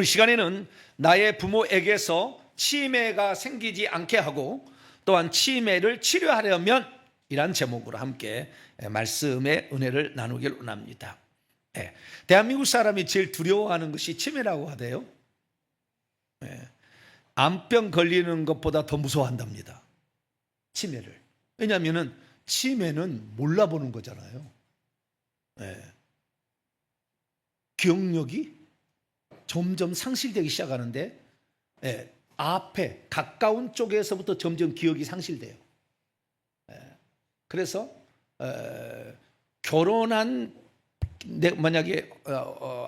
시간에는 나의 부모에게서 치매가 생기지 않게 하고 또한 치매를 치료하려면 이란 제목으로 함께 말씀의 은혜를 나누길 원합니다. 대한민국 사람이 제일 두려워하는 것이 치매라고 하대요. 암병 걸리는 것보다 더 무서워한답니다. 치매를. 왜냐하면 치매는 몰라보는 거잖아요. 기억력이 점점 상실되기 시작하는데 앞에 가까운 쪽에서부터 점점 기억이 상실돼요. 그래서 결혼한 만약에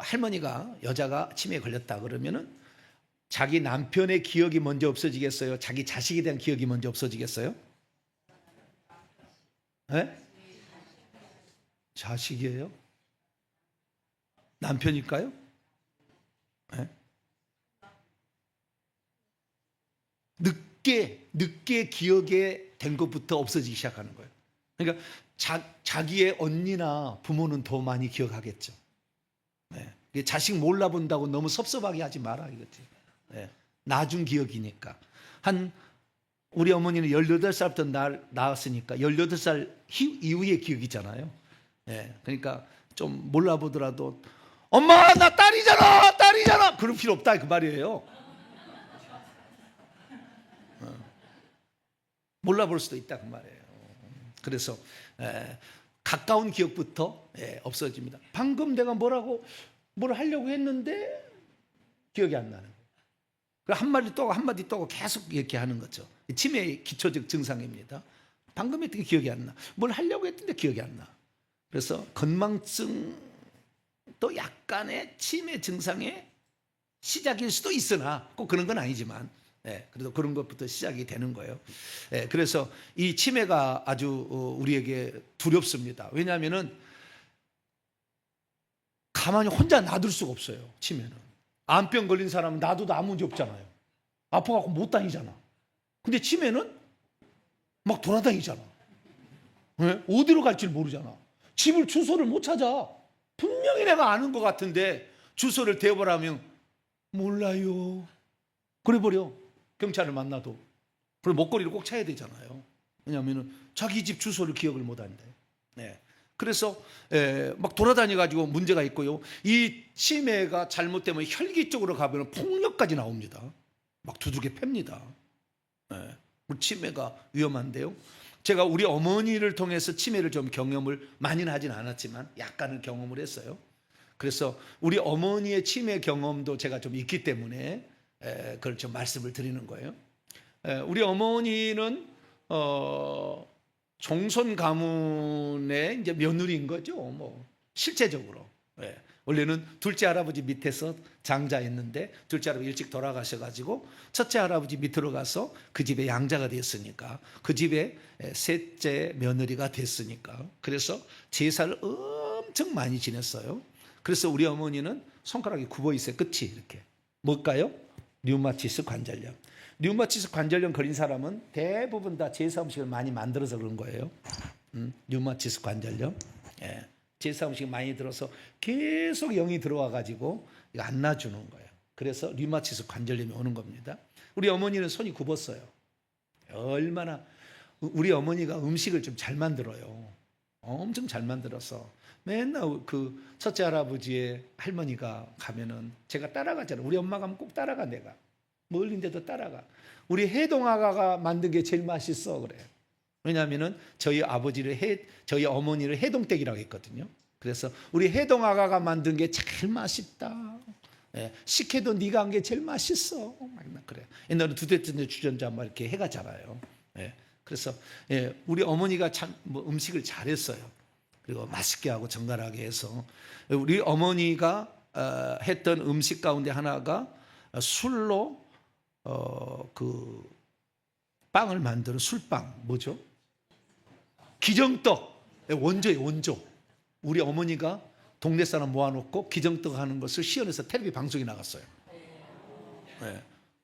할머니가 여자가 치매에 걸렸다 그러면은 자기 남편의 기억이 먼저 없어지겠어요? 자기 자식에 대한 기억이 먼저 없어지겠어요? 자식이에요? 남편일까요? 늦게 기억에 된 것부터 없어지기 시작하는 거예요. 그러니까 자기의 언니나 부모는 더 많이 기억하겠죠. 자식 몰라본다고 너무 섭섭하게 하지 마라 이거지. 나중 기억이니까. 우리 어머니는 18살부터 낳았으니까 18살 이후의 기억이잖아요. 그러니까 좀 몰라보더라도 엄마 나 딸이잖아 그럴 필요 없다 그 말이에요. 몰라볼 수도 있다 그 말이에요. 그래서 가까운 기억부터 없어집니다. 방금 내가 뭘 하려고 했는데 기억이 안 나는 거예요. 한마디 또 하고 계속 이렇게 하는 거죠. 치매의 기초적 증상입니다. 방금 했던 게 기억이 안 나. 뭘 하려고 했는데 기억이 안 나. 그래서 건망증 또 약간의 치매 증상의 시작일 수도 있으나 꼭 그런 건 아니지만 그래도 그런 것부터 시작이 되는 거예요. 그래서 이 치매가 아주 우리에게 두렵습니다. 왜냐하면은 가만히 혼자 놔둘 수가 없어요. 치매는. 암병 걸린 사람은 놔둬도 아무 문제 없잖아요. 아파갖고 못 다니잖아. 근데 치매는 막 돌아다니잖아. 어디로 갈지 모르잖아. 집을 주소를 못 찾아. 분명히 내가 아는 것 같은데 주소를 대보라면 몰라요. 그래버려. 경찰을 만나도. 그럼 목걸이를 꼭 차야 되잖아요. 왜냐하면 자기 집 주소를 기억을 못 한대. 그래서 막 돌아다녀가지고 문제가 있고요. 이 치매가 잘못되면 혈기 쪽으로 가면 폭력까지 나옵니다. 막 두들겨 팹니다. 치매가 위험한데요. 제가 우리 어머니를 통해서 치매를 좀 경험을 많이는 하진 않았지만 약간은 경험을 했어요. 그래서 우리 어머니의 치매 경험도 제가 좀 있기 때문에 그걸 좀 말씀을 드리는 거예요. 우리 어머니는 종손 가문의 이제 며느리인 거죠. 뭐 실제적으로. 원래는 둘째 할아버지 밑에서 장자였는데 둘째 할아버지 일찍 돌아가셔가지고 첫째 할아버지 밑으로 가서 그 집의 양자가 됐으니까 그 집의 셋째 며느리가 됐으니까 그래서 제사를 엄청 많이 지냈어요. 그래서 우리 어머니는 손가락이 굽어 있어요. 끝이 이렇게. 뭘까요? 류마티스 관절염. 류마티스 관절염 걸린 사람은 대부분 다 제사 음식을 많이 만들어서 그런 거예요. 류마티스 관절염. 제사 음식 많이 들어서 계속 영이 들어와 가지고 안 놔주는 거예요. 그래서 류마티스 관절염이 오는 겁니다. 우리 어머니는 손이 굽었어요. 얼마나 우리 어머니가 음식을 좀 잘 만들어요. 엄청 잘 만들어서 맨날 그 첫째 할아버지의 할머니가 가면은 제가 따라가잖아요. 우리 엄마 가면 꼭 따라가. 내가 멀린데도 따라가. 우리 해동아가가 만든 게 제일 맛있어 그래. 왜냐하면은 저희 어머니를 해동댁이라고 했거든요. 그래서 우리 해동아가가 만든 게 제일 맛있다. 식혜도 네가 한 게 제일 맛있어. 막 그래. 옛날에 두대뜨는 주전자 막 이렇게 해가잖아요. 그래서 우리 어머니가 참 음식을 잘했어요. 그리고 맛있게 하고 정갈하게 해서 우리 어머니가 했던 음식 가운데 하나가 술로 그 빵을 만드는 술빵 뭐죠? 기정떡. 원조예요. 원조. 우리 어머니가 동네 사람 모아놓고 기정떡 하는 것을 시연해서 텔레비 방송에 나갔어요.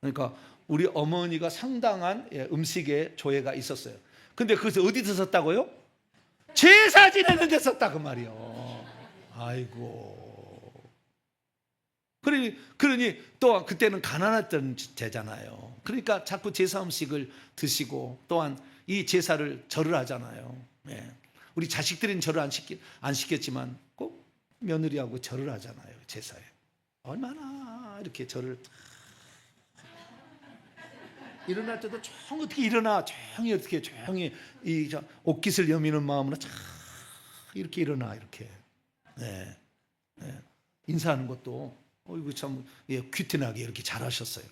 그러니까 우리 어머니가 상당한 음식에 조예가 있었어요. 근데 그것을 어디서 썼다고요? 제사 지내는 데 썼다 그 말이요. 아이고. 그러니 또 그때는 가난했던 제잖아요. 그러니까 자꾸 제사 음식을 드시고 또한 이 제사를 절을 하잖아요. 예. 우리 자식들은 절을 안 시켰지만 꼭 며느리하고 절을 하잖아요. 제사에. 얼마나 이렇게 절을 일어날 때도 조용히 어떻게 일어나, 조용히 이 옷깃을 여미는 마음으로 참 이렇게 일어나 이렇게. 네. 네. 인사하는 것도 이거 참 큐티나게 이렇게 잘하셨어요.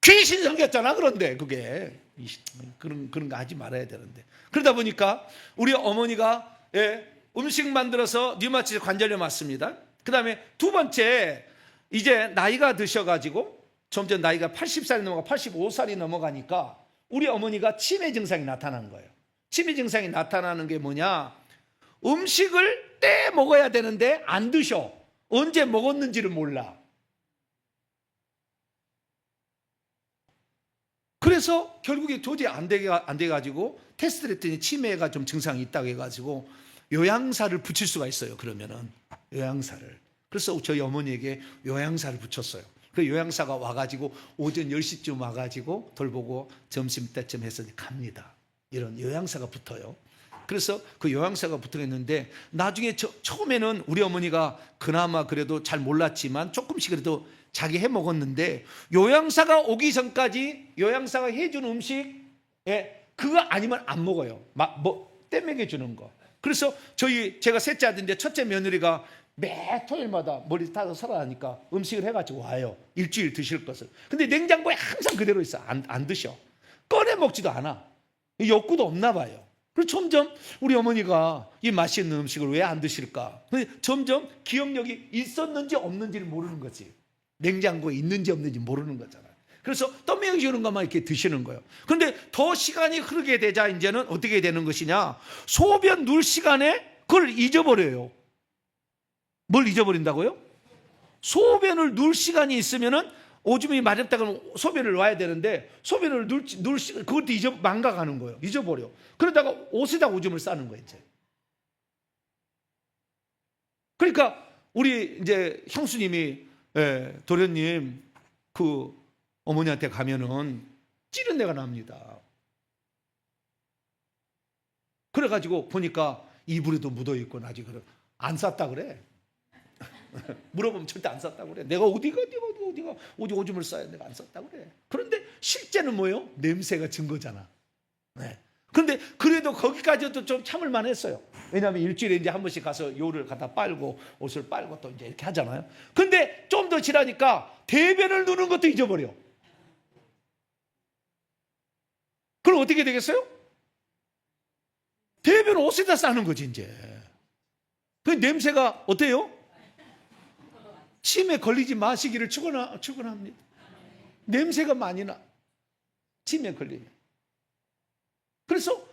귀신 생겼잖아. 그런데 그게 그런 거 하지 말아야 되는데 그러다 보니까 우리 어머니가 음식 만들어서 류마티스 관절염 왔습니다. 그 다음에 두 번째 이제 나이가 드셔가지고 점점 나이가 80살이 넘어가 85살이 넘어가니까 우리 어머니가 치매 증상이 나타난 거예요. 치매 증상이 나타나는 게 뭐냐? 음식을 때 먹어야 되는데 안 드셔. 언제 먹었는지를 몰라. 그래서 결국에 도저히 안 돼가지고 테스트를 했더니 치매가 좀 증상이 있다고 해가지고 요양사를 붙일 수가 있어요. 그러면은 요양사를. 그래서 저희 어머니에게 요양사를 붙였어요. 그 요양사가 와가지고 오전 10시쯤 와가지고 돌보고 점심때쯤 해서 갑니다. 이런 요양사가 붙어요. 그래서 그 요양사가 붙어있는데 나중에 처음에는 우리 어머니가 그나마 그래도 잘 몰랐지만 조금씩 그래도 자기 해 먹었는데 요양사가 오기 전까지 요양사가 해준 음식 그거 아니면 안 먹어요. 때 먹여주는 거. 그래서 제가 셋째 아들인데 첫째 며느리가 매 토요일마다 머리 타서 살아나니까 음식을 해가지고 와요. 일주일 드실 것을. 근데 냉장고에 항상 그대로 있어. 안 드셔. 꺼내 먹지도 않아. 욕구도 없나 봐요. 그래서 점점 우리 어머니가 이 맛있는 음식을 왜 안 드실까? 근데 점점 기억력이 있었는지 없는지를 모르는 거지. 냉장고에 있는지 없는지 모르는 거잖아요. 그래서 떠먹여주는 것만 이렇게 드시는 거예요. 그런데 더 시간이 흐르게 되자 이제는 어떻게 되는 것이냐? 소변 누울 시간에 그걸 잊어버려요. 뭘 잊어버린다고요? 소변을 누울 시간이 있으면은 오줌이 마렵다 그러면 소변을 놔야 되는데 소변을 누울 시간 그것도 망가가는 거예요. 잊어버려. 그러다가 옷에다 오줌을 싸는 거예요. 이제. 그러니까 우리 이제 형수님이 도련님 그 어머니한테 가면은 찌른 내가 납니다. 그래가지고 보니까 이불에도 묻어있고 나중에 안 쌌다 그래. 물어보면 절대 안 쌌다고 그래. 내가 어디가 오줌을 싸야 내가 안 쌌다고 그래. 그런데 실제는 뭐예요? 냄새가 증거잖아. 네. 그런데 그래도 거기까지도 좀 참을 만했어요. 왜냐하면 일주일에 이제 한 번씩 가서 요를 갖다 빨고 옷을 빨고 또 이제 이렇게 하잖아요. 근데 좀 더 지나니까 대변을 누는 것도 잊어버려. 그럼 어떻게 되겠어요? 대변 옷에다 싸는 거지 이제. 그 냄새가 어때요? 치매 걸리지 마시기를 축원합니다. 냄새가 많이 나. 치매 걸리면. 그래서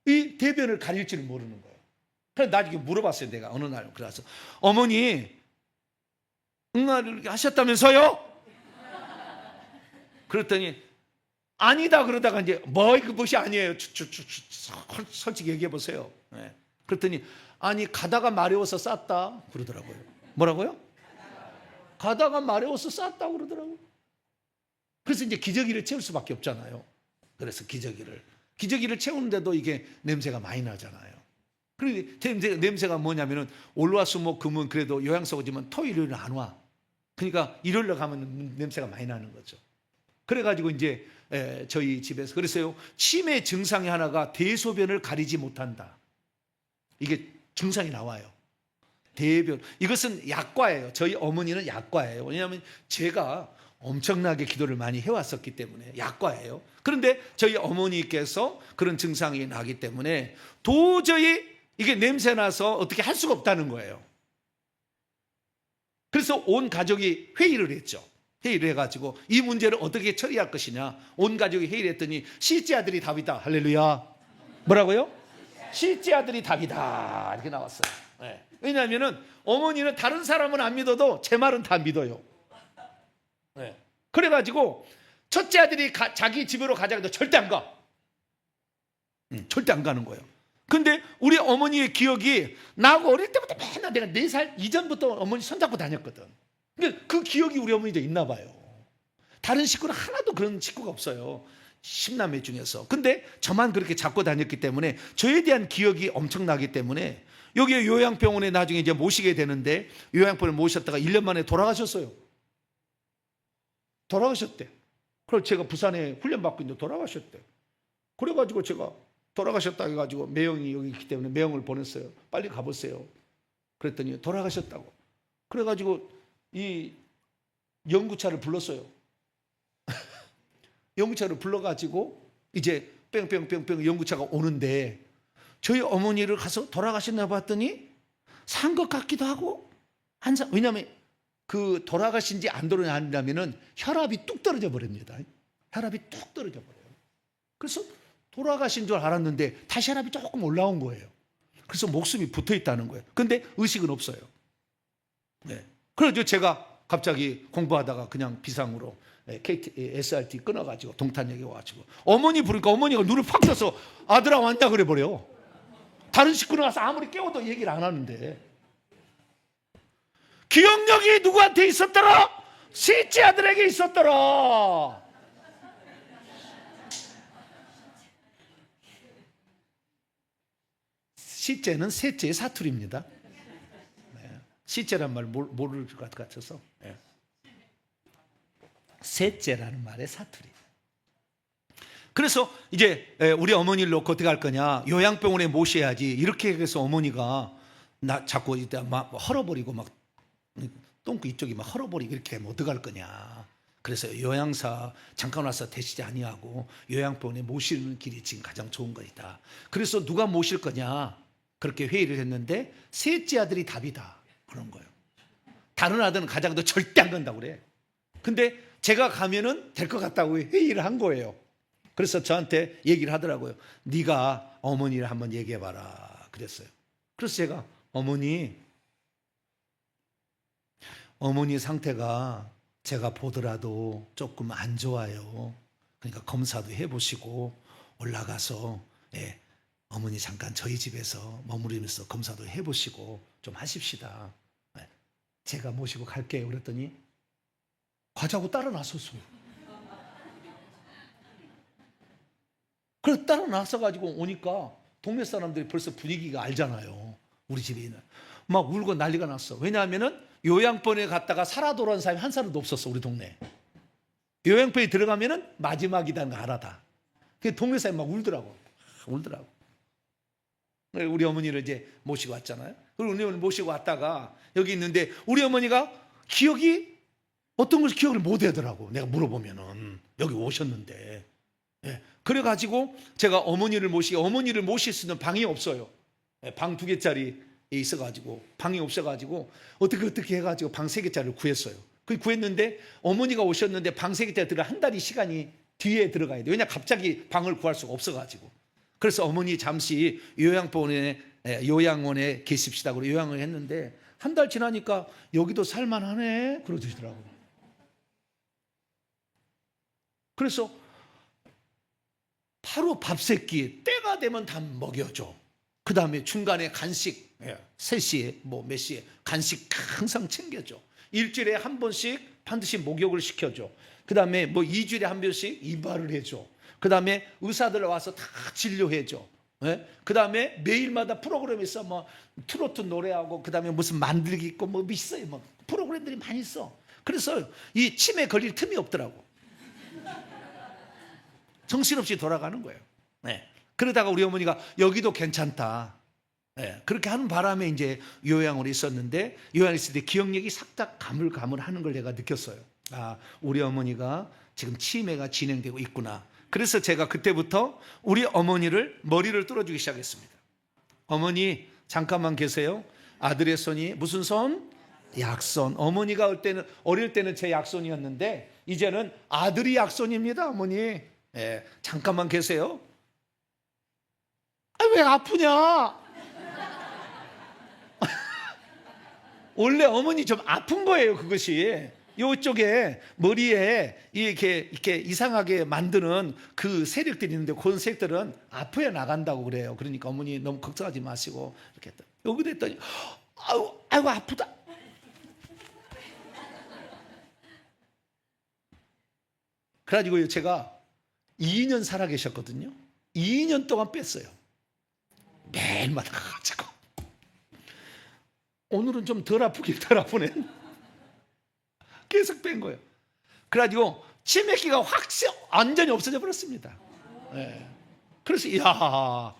이 대변을 가릴 줄을 모르는 거예요. 그래서 나중에 물어봤어요. 내가 어느 날 그래서 어머니 응아를 하셨다면서요? 그랬더니 아니다 그러다가 이제 그것이 아니에요. 솔직히 얘기해 보세요. 네. 그랬더니 아니 가다가 마려워서 쌌다 그러더라고요. 뭐라고요? 가다가 마려워서 쌌다고 그러더라고요. 그래서 이제 기저귀를 채울 수밖에 없잖아요. 그래서 기저귀를 채우는데도 이게 냄새가 많이 나잖아요. 그리고 냄새가 뭐냐면은 올화수목금은 그래도 요양사 오지만 토요일은 안 와. 그러니까 일요일에 가면 냄새가 많이 나는 거죠. 그래가지고 이제 저희 집에서 그랬어요. 치매 증상의 하나가 대소변을 가리지 못한다. 이게 증상이 나와요. 대변. 이것은 약과예요. 저희 어머니는 약과예요. 왜냐하면 제가 엄청나게 기도를 많이 해왔었기 때문에 약과예요. 그런데 저희 어머니께서 그런 증상이 나기 때문에 도저히 이게 냄새 나서 어떻게 할 수가 없다는 거예요. 그래서 온 가족이 회의를 했죠. 회의를 해가지고 이 문제를 어떻게 처리할 것이냐. 온 가족이 회의를 했더니 셋째 아들이 답이다. 할렐루야. 뭐라고요? 셋째 아들이 답이다. 이렇게 나왔어요. 네. 왜냐하면 어머니는 다른 사람은 안 믿어도 제 말은 다 믿어요. 네. 그래가지고 첫째 아들이 자기 집으로 가자고 해도 절대 안 가. 절대 안 가는 거예요. 근데 우리 어머니의 기억이 나하고 어릴 때부터 맨날 내가 4살 이전부터 어머니 손잡고 다녔거든. 근데 그 기억이 우리 어머니도 있나 봐요. 다른 식구는 하나도 그런 식구가 없어요. 10남매 중에서. 근데 저만 그렇게 잡고 다녔기 때문에 저에 대한 기억이 엄청나기 때문에 여기 요양병원에 나중에 이제 모시게 되는데 요양병원에 모셨다가 1년 만에 돌아가셨어요. 돌아가셨대. 그래서 제가 부산에 훈련받고 있는데 돌아가셨대. 그래가지고 제가 돌아가셨다 해가지고 매형이 여기 있기 때문에 매형을 보냈어요. 빨리 가보세요. 그랬더니 돌아가셨다고. 그래가지고 이 연구차를 불렀어요. 연구차를 불러가지고 이제 뺑뺑뺑뺑 연구차가 오는데 저희 어머니를 가서 돌아가셨나 봤더니 산 것 같기도 하고 왜냐하면 그 돌아가신 지 안 돌아가냐면은 혈압이 뚝 떨어져 버립니다. 혈압이 뚝 떨어져 버려요. 그래서 돌아가신 줄 알았는데 다시 혈압이 조금 올라온 거예요. 그래서 목숨이 붙어 있다는 거예요. 근데 의식은 없어요. 네. 그래서 제가 갑자기 공부하다가 그냥 비상으로 SRT 끊어가지고 동탄역에 와가지고 어머니 부르니까 어머니가 눈을 팍 떠서 아들아 왔냐 그래 버려. 다른 식구는 와서 아무리 깨워도 얘기를 안 하는데 기억력이 누구한테 있었더라? 셋째 아들에게 있었더라. 셋째는 셋째의 사투리입니다. 네. 셋째란 말 모를 것 같아서 네. 셋째라는 말의 사투리. 그래서 이제 우리 어머니를 놓고 어떻게 할 거냐, 요양병원에 모셔야지. 이렇게 해서 어머니가 나 자꾸 이때 막 헐어버리고 막 똥구 이쪽이 막 헐어버리고 이렇게 하면 어떡할 거냐. 그래서 요양사 잠깐 와서 대시지 아니하고 요양병원에 모시는 길이 지금 가장 좋은 거이다. 그래서 누가 모실 거냐 그렇게 회의를 했는데 셋째 아들이 답이다 그런 거예요. 다른 아들은 가장도 절대 안 간다고 그래. 근데 제가 가면은 될 것 같다고 회의를 한 거예요. 그래서 저한테 얘기를 하더라고요. 네가 어머니를 한번 얘기해봐라 그랬어요. 그래서 제가 어머니 상태가 제가 보더라도 조금 안 좋아요. 그러니까 검사도 해보시고 올라가서 어머니 잠깐 저희 집에서 머무르면서 검사도 해보시고 좀 하십시다. 제가 모시고 갈게요. 그랬더니 가자고 따라 나섰어요. 그래서 따라 나서가지고 오니까 동네 사람들이 벌써 분위기가 알잖아요. 우리 집에 있는 막 울고 난리가 났어. 왜냐하면은 요양병원에 갔다가 살아 돌아온 사람이 한 사람도 없었어. 우리 동네 요양병원에 들어가면은 마지막이다는 거 알아 다. 그 동네 사람이 막 울더라고. 우리 어머니를 이제 모시고 왔잖아요. 그리고 우리 어머니 모시고 왔다가 여기 있는데 우리 어머니가 기억이 어떤 것을 기억을 못 하더라고. 내가 물어보면은 여기 오셨는데. 그래가지고 제가 어머니를 모실 수 있는 방이 없어요. 방 2개짜리 있어가지고 방이 없어가지고 어떻게 해가지고 방 3개짜리를 구했어요. 그 구했는데 어머니가 오셨는데 방 3개짜리 들어가 한 달이 시간이 뒤에 들어가야 돼. 왜냐 갑자기 방을 구할 수가 없어가지고. 그래서 어머니 잠시 요양원에 계십시다. 그리고 요양을 했는데 한 달 지나니까 여기도 살만하네 그러시더라고요. 그래서 바로 밥새끼 때가 되면 다 먹여줘. 그 다음에 중간에 간식 3시에 몇 시에 간식 항상 챙겨줘. 일주일에 한 번씩 반드시 목욕을 시켜줘. 그 다음에 2주일에 한 번씩 이발을 해줘. 그 다음에 의사들 와서 다 진료해줘. 그 다음에 매일마다 프로그램이 있어. 트로트 노래하고 그 다음에 무슨 만들기 있고 있어요. 프로그램들이 많이 있어. 그래서 이 치매 걸릴 틈이 없더라고. 정신없이 돌아가는 거예요. 그러다가 우리 어머니가 여기도 괜찮다. 그렇게 하는 바람에 이제 요양원에 있었는데 요양에 있을 때 기억력이 싹다 가물가물하는 걸 내가 느꼈어요. 아, 우리 어머니가 지금 치매가 진행되고 있구나. 그래서 제가 그때부터 우리 어머니를 머리를 뚫어주기 시작했습니다. 어머니 잠깐만 계세요. 아들의 손이 무슨 손? 약손. 어머니가 어릴 때는 제 약손이었는데 이제는 아들이 약손입니다. 어머니. 잠깐만 계세요. 왜 아프냐? 원래 어머니 좀 아픈 거예요. 그것이 이쪽에 머리에 이렇게 이상하게 만드는 그 세력들이 있는데 그런 세력들은 아파야 나간다고 그래요. 그러니까 어머니 너무 걱정하지 마시고 이렇게 여기 됐더니 아이고 아프다. 그래가지고 제가 2년 살아 계셨거든요. 2년 동안 뺐어요. 매일마다 가가지고. 오늘은 좀 덜 아프긴 덜 아프네. 계속 뺀 거예요. 그래가지고 치매기가 완전히 없어져 버렸습니다. 네. 그래서 이야,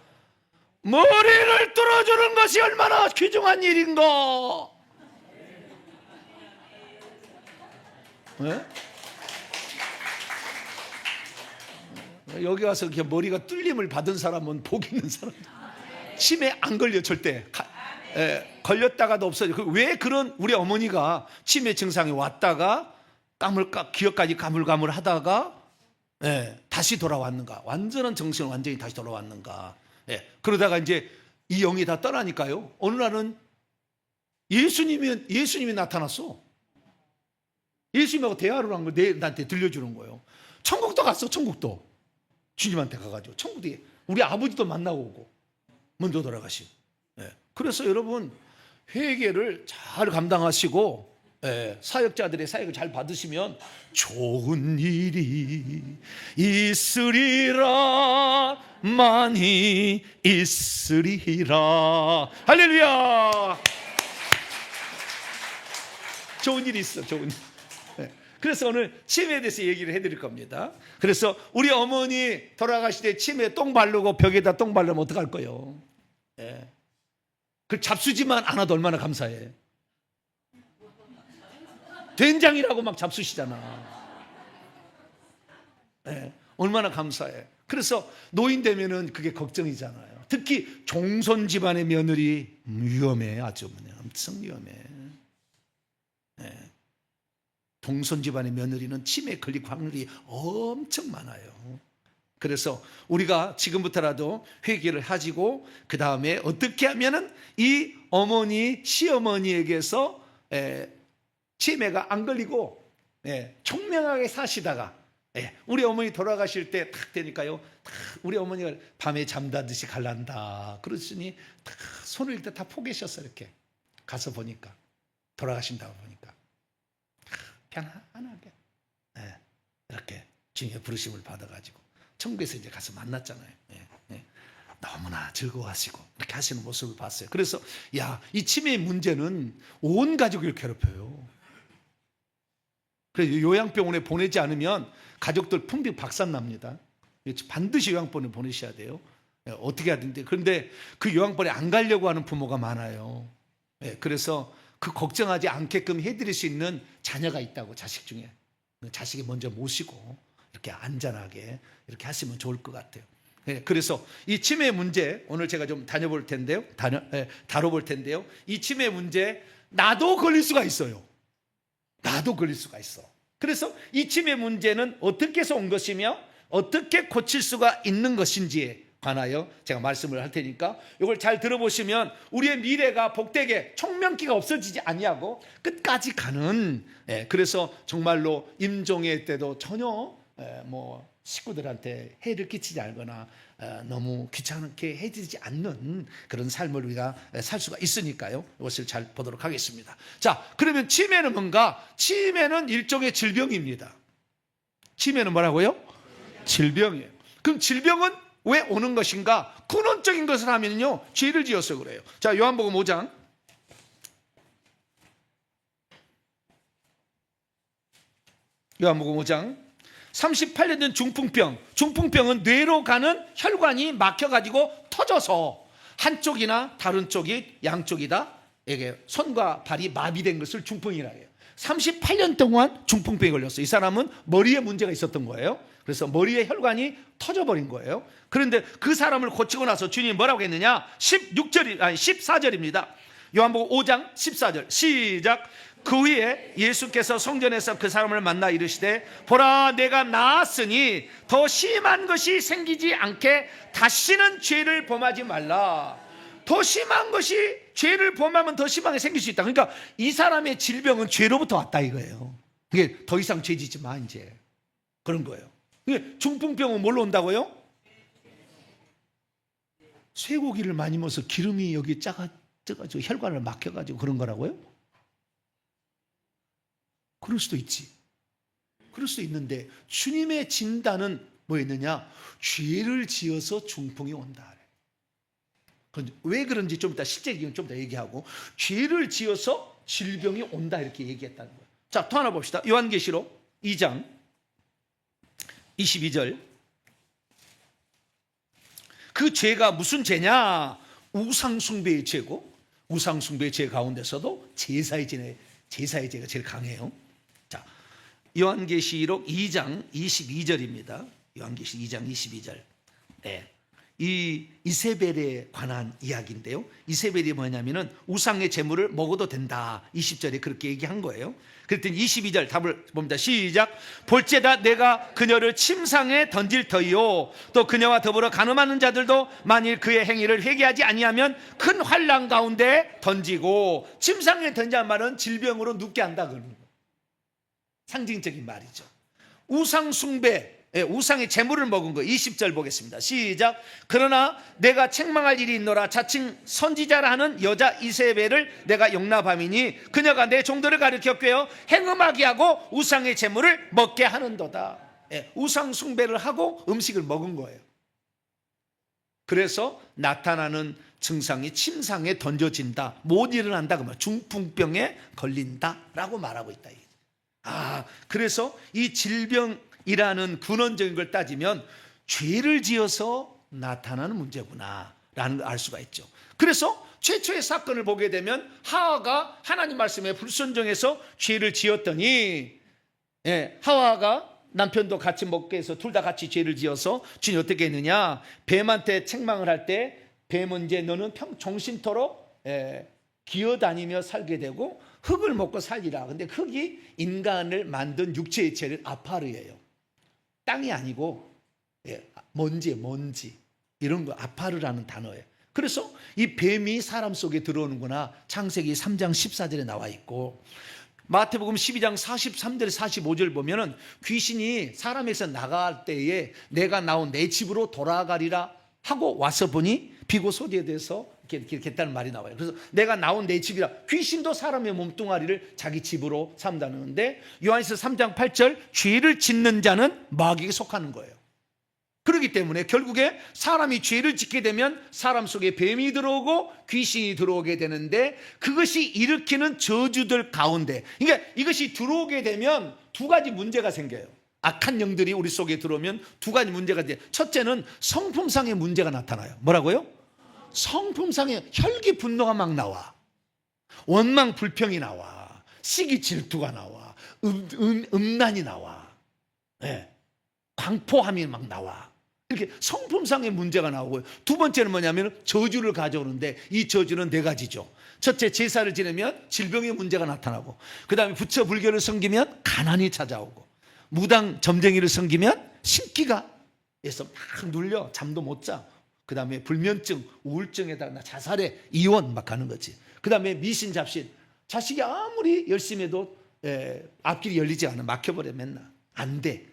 머리를 뚫어주는 것이 얼마나 귀중한 일인가. 네? 여기 와서 이렇게 머리가 뚫림을 받은 사람은 복 있는 사람. 치매 안 걸려 절대. 걸렸다가도 없어져. 왜 그런 우리 어머니가 치매 증상이 왔다가 기억까지 가물가물 하다가 다시 돌아왔는가? 완전한 정신은 완전히 다시 돌아왔는가? 그러다가 이제 이 영이 다 떠나니까요. 어느 날은 예수님이 나타났어. 예수님하고 대화를 한 걸 나한테 들려주는 거예요. 천국도 갔어. 천국도 주님한테 가가지고 천국에 우리 아버지도 만나고 오고 먼저 돌아가시고. 그래서 여러분 회개를 잘 감당하시고 사역자들의 사역을 잘 받으시면 좋은 일이 있으리라, 많이 있으리라. 할렐루야. 좋은 일이 있어. 좋은 일. 그래서 오늘 치매에 대해서 얘기를 해드릴 겁니다. 그래서 우리 어머니 돌아가실 때 치매에 똥 바르고 벽에다 똥 바르면 어떡할 거예요? 그 잡수지만 않아도 얼마나 감사해. 된장이라고 막 잡수시잖아. 얼마나 감사해. 그래서 노인 되면은 그게 걱정이잖아요. 특히 종손 집안의 며느리 위험해. 아주 엄청 위험해. 종손 집안의 며느리는 치매에 걸릴 확률이 엄청 많아요. 그래서 우리가 지금부터라도 회개를 하시고 그 다음에 어떻게 하면은 이 어머니, 시어머니에게서 치매가 안 걸리고 총명하게 사시다가 우리 어머니 돌아가실 때 탁 되니까요. 우리 어머니가 밤에 잠자듯이 갈란다. 그러시니 손을 일단 다 포개셨어. 이렇게 가서 보니까 돌아가신다고 보니까 편안하게 이렇게 주님의 부르심을 받아가지고 천국에서 이제 가서 만났잖아요. 너무나 즐거워하시고 이렇게 하시는 모습을 봤어요. 그래서 이 치매의 문제는 온 가족을 괴롭혀요. 그래서 요양병원에 보내지 않으면 가족들 풍비 박산납니다. 반드시 요양병원에 보내셔야 돼요. 어떻게 하든지. 그런데 그 요양병원에 안 가려고 하는 부모가 많아요. 그래서 그 걱정하지 않게끔 해드릴 수 있는 자녀가 있다고, 자식 중에. 자식이 먼저 모시고 이렇게 안전하게 이렇게 하시면 좋을 것 같아요. 그래서 이 치매 문제 오늘 제가 좀 다뤄볼 텐데요. 이 치매 문제 나도 걸릴 수가 있어요. 나도 걸릴 수가 있어. 그래서 이 치매 문제는 어떻게 해서 온 것이며 어떻게 고칠 수가 있는 것인지에 관하여 제가 말씀을 할 테니까 이걸 잘 들어보시면 우리의 미래가 복되게 총명기가 없어지지 아니하고 끝까지 가는, 그래서 정말로 임종의 때도 전혀 식구들한테 해를 끼치지 않거나 너무 귀찮게 해지지 않는 그런 삶을 우리가 살 수가 있으니까요. 이것을 잘 보도록 하겠습니다. 자, 그러면 치매는 뭔가? 치매는 일종의 질병입니다. 치매는 뭐라고요? 질병이에요. 그럼 질병은 왜 오는 것인가? 근원적인 것을 하면요, 죄를 지어서 그래요. 자, 요한복음 5장. 요한복음 5장 38년 전 중풍병은 뇌로 가는 혈관이 막혀가지고 터져서 한쪽이나 다른 쪽이 양쪽이다 이게 손과 발이 마비된 것을 중풍이라고 해요. 38년 동안 중풍병에 걸렸어요. 이 사람은 머리에 문제가 있었던 거예요. 그래서 머리에 혈관이 터져버린 거예요. 그런데 그 사람을 고치고 나서 주님이 뭐라고 했느냐? 14절입니다. 요한복음 5장 14절 시작. 그 후에 예수께서 성전에서 그 사람을 만나 이르시되 보라, 내가 나았으니 더 심한 것이 생기지 않게 다시는 죄를 범하지 말라. 더 심한 것이, 죄를 범하면 더 심하게 생길 수 있다. 그러니까 이 사람의 질병은 죄로부터 왔다 이거예요. 이게 더 이상 죄 짓지 마 이제, 그런 거예요. 중풍병은 뭘로 온다고요? 쇠고기를 많이 먹어서 기름이 여기 짜가지고 혈관을 막혀가지고 그런 거라고요? 그럴 수도 있지. 그럴 수 있는데 주님의 진단은 뭐였느냐? 죄를 지어서 중풍이 온다. 왜 그런지 좀 이따 실제 기준 좀 더 얘기하고, 죄를 지어서 질병이 온다 이렇게 얘기했다는 거예요. 자, 또 하나 봅시다. 요한계시록 2장 22절. 그 죄가 무슨 죄냐? 우상숭배의 죄고, 우상숭배의 죄 가운데서도 제사의 죄가 제일 강해요. 자, 요한계시록 2장 22절입니다. 요한계시록 2장 22절. 네. 이 이세벨에 관한 이야기인데요. 이세벨이 뭐냐면은 우상의 제물을 먹어도 된다. 20절에 그렇게 얘기한 거예요. 그랬더니 22절 답을 봅니다. 시작. 볼지에다 내가 그녀를 침상에 던질 터이요, 또 그녀와 더불어 간음하는 자들도 만일 그의 행위를 회개하지 아니하면 큰 환난 가운데 던지고, 침상에 던지는 말은 질병으로 눕게 한다 그러는 거예요. 상징적인 말이죠. 우상 숭배, 우상의 제물을 먹은 거. 20절 보겠습니다. 시작. 그러나 내가 책망할 일이 있노라. 자칭 선지자라 하는 여자 이세벨을 내가 용납함이니 그녀가 내 종들을 가리켜 꾀어 행음하게 하고 우상의 제물을 먹게 하는도다. 우상 숭배를 하고 음식을 먹은 거예요. 그래서 나타나는 증상이 침상에 던져진다, 못 일어난다, 그러면 중풍병에 걸린다라고 말하고 있다. 그래서 이 질병이라는 근원적인 걸 따지면 죄를 지어서 나타나는 문제구나 라는 걸 알 수가 있죠. 그래서 최초의 사건을 보게 되면 하와가 하나님 말씀에 불순종해서 죄를 지었더니, 하와가 남편도 같이 먹게 해서 둘 다 같이 죄를 지어서 주님 어떻게 했느냐? 뱀한테 책망을 할 때 뱀은 이제 너는 정신토록 기어다니며 살게 되고 흙을 먹고 살리라. 근데 흙이 인간을 만든 육체의 체를 아파르예요. 땅이 아니고 먼지 이런 거 아파르라는 단어예요. 그래서 이 뱀이 사람 속에 들어오는구나. 창세기 3장 14절에 나와 있고, 마태복음 12장 43절 45절 보면은 귀신이 사람에서 나갈 때에 내가 나온 내 집으로 돌아가리라 하고 와서 보니 비고소리에 대해서 이렇게 했다는 말이 나와요. 그래서 내가 나온 내 집이라, 귀신도 사람의 몸뚱아리를 자기 집으로 삼다는데, 요한일서 3장 8절 죄를 짓는 자는 마귀에게 속하는 거예요. 그렇기 때문에 결국에 사람이 죄를 짓게 되면 사람 속에 뱀이 들어오고 귀신이 들어오게 되는데, 그것이 일으키는 저주들 가운데, 그러니까 이것이 들어오게 되면 두 가지 문제가 생겨요. 악한 영들이 우리 속에 들어오면 두 가지 문제가 돼요. 첫째는 성품상의 문제가 나타나요. 뭐라고요? 성품상의 혈기 분노가 막 나와, 원망 불평이 나와, 시기 질투가 나와, 음란이 나와, 광포함이 막 나와. 이렇게 성품상의 문제가 나오고요. 두 번째는 뭐냐면 저주를 가져오는데, 이 저주는 네 가지죠. 첫째, 제사를 지내면 질병의 문제가 나타나고, 그 다음에 부처 불교를 섬기면 가난이 찾아오고, 무당 점쟁이를 섬기면 신기가 해서 막 눌려 잠도 못 자. 그 다음에 불면증, 우울증에다가 자살에 이혼 막 가는 거지. 그 다음에 미신 잡신, 자식이 아무리 열심히 해도 앞길이 열리지 않아, 막혀버려. 맨날 안 돼.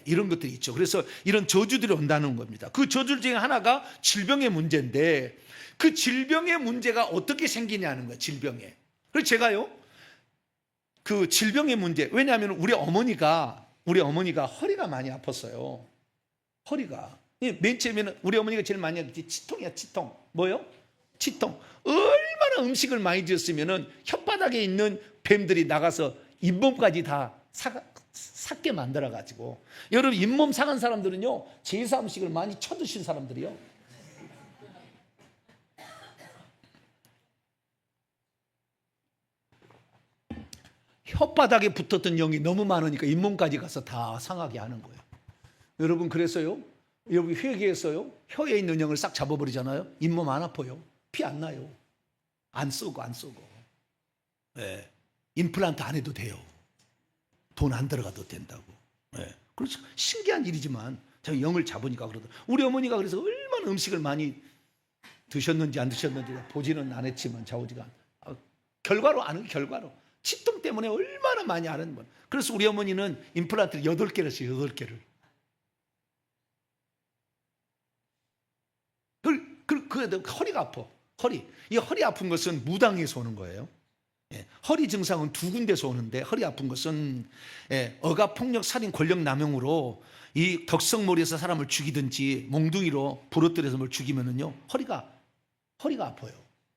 이런 것들이 있죠. 그래서 이런 저주들이 온다는 겁니다. 그 저주 중에 하나가 질병의 문제인데, 그 질병의 문제가 어떻게 생기냐는 거예요. 질병에. 그래서 제가요, 그 질병의 문제, 왜냐하면 우리 어머니가 허리가 많이 아팠어요. 허리가. 맨 처음에는 우리 어머니가 제일 많이 하는 게 치통이야. 치통. 뭐요? 치통. 얼마나 음식을 많이 드셨으면은 혓바닥에 있는 뱀들이 나가서 잇몸까지 다 삭게 만들어가지고. 여러분, 잇몸 상한 사람들은요, 제사 음식을 많이 쳐드신 사람들이요, 혓바닥에 붙었던 영이 너무 많으니까 잇몸까지 가서 다 상하게 하는 거예요. 여러분, 그래서요, 여러분 회개했어요, 혀에 있는 영을 싹 잡아버리잖아요. 잇몸 안 아파요. 피 안 나요. 안 쏘고. 임플란트 안 해도 돼요. 돈 안 들어가도 된다고. 그렇죠. 신기한 일이지만 제가 영을 잡으니까 그러더라고요. 우리 어머니가 그래서 얼마나 음식을 많이 드셨는지 안 드셨는지 보지는 않았지만 좌우지가 결과로 아는, 결과로 치통 때문에 얼마나 많이 아는 거예요. 그래서 우리 어머니는 임플란트를 8개를 했어요. 8개를. 그 허리가 아파. 이 허리 아픈 것은 무당에서 오는 거예요. 허리 증상은 두 군데서 오는데, 허리 아픈 것은 억압, 폭력, 살인, 권력 남용으로 이 덕성몰이에서 사람을 죽이든지 몽둥이로 부러뜨려서 뭘 죽이면은요 허리가 아파요.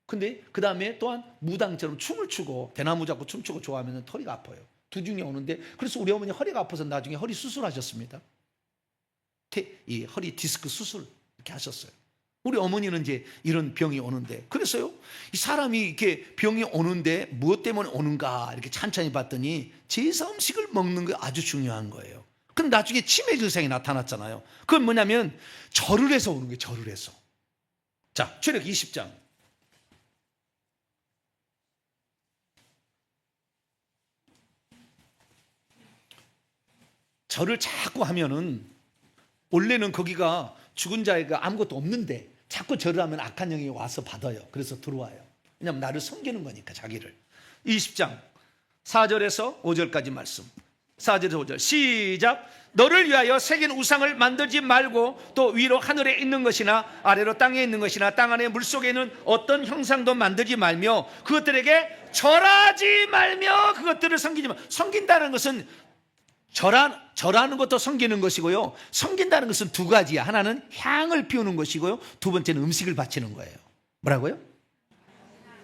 근데 그 다음에 또한 무당처럼 춤을 추고 대나무 잡고 춤추고 좋아하면 허리가 아파요. 두 중에 오는데, 그래서 우리 어머니 허리가 아파서 나중에 허리 수술하셨습니다. 이 허리 디스크 수술 이렇게 하셨어요. 우리 어머니는 이제 이런 병이 오는데, 그래서요 이 사람이 이렇게 병이 오는데 무엇 때문에 오는가 이렇게 찬찬히 봤더니 제사 음식을 먹는 게 아주 중요한 거예요. 그럼 나중에 치매 증상이 나타났잖아요. 그건 뭐냐면 절을 해서 오는 거예요. 절을 해서. 자, 출애굽 20장. 절을 자꾸 하면은, 원래는 거기가 죽은 자가 아무것도 없는데 자꾸 절을 하면 악한 영이 와서 받아요. 그래서 들어와요. 왜냐하면 나를 섬기는 거니까, 자기를. 20장 4절에서 5절까지 말씀. 4절에서 5절 시작. 너를 위하여 새긴 우상을 만들지 말고, 또 위로 하늘에 있는 것이나 아래로 땅에 있는 것이나 땅 안에 물속에 있는 어떤 형상도 만들지 말며 그것들에게 절하지 말며 그것들을 섬기지 마. 섬긴다는 것은 절하는 것도 섬기는 것이고요, 섬긴다는 것은 두 가지야. 하나는 향을 피우는 것이고요, 두 번째는 음식을 바치는 거예요. 뭐라고요?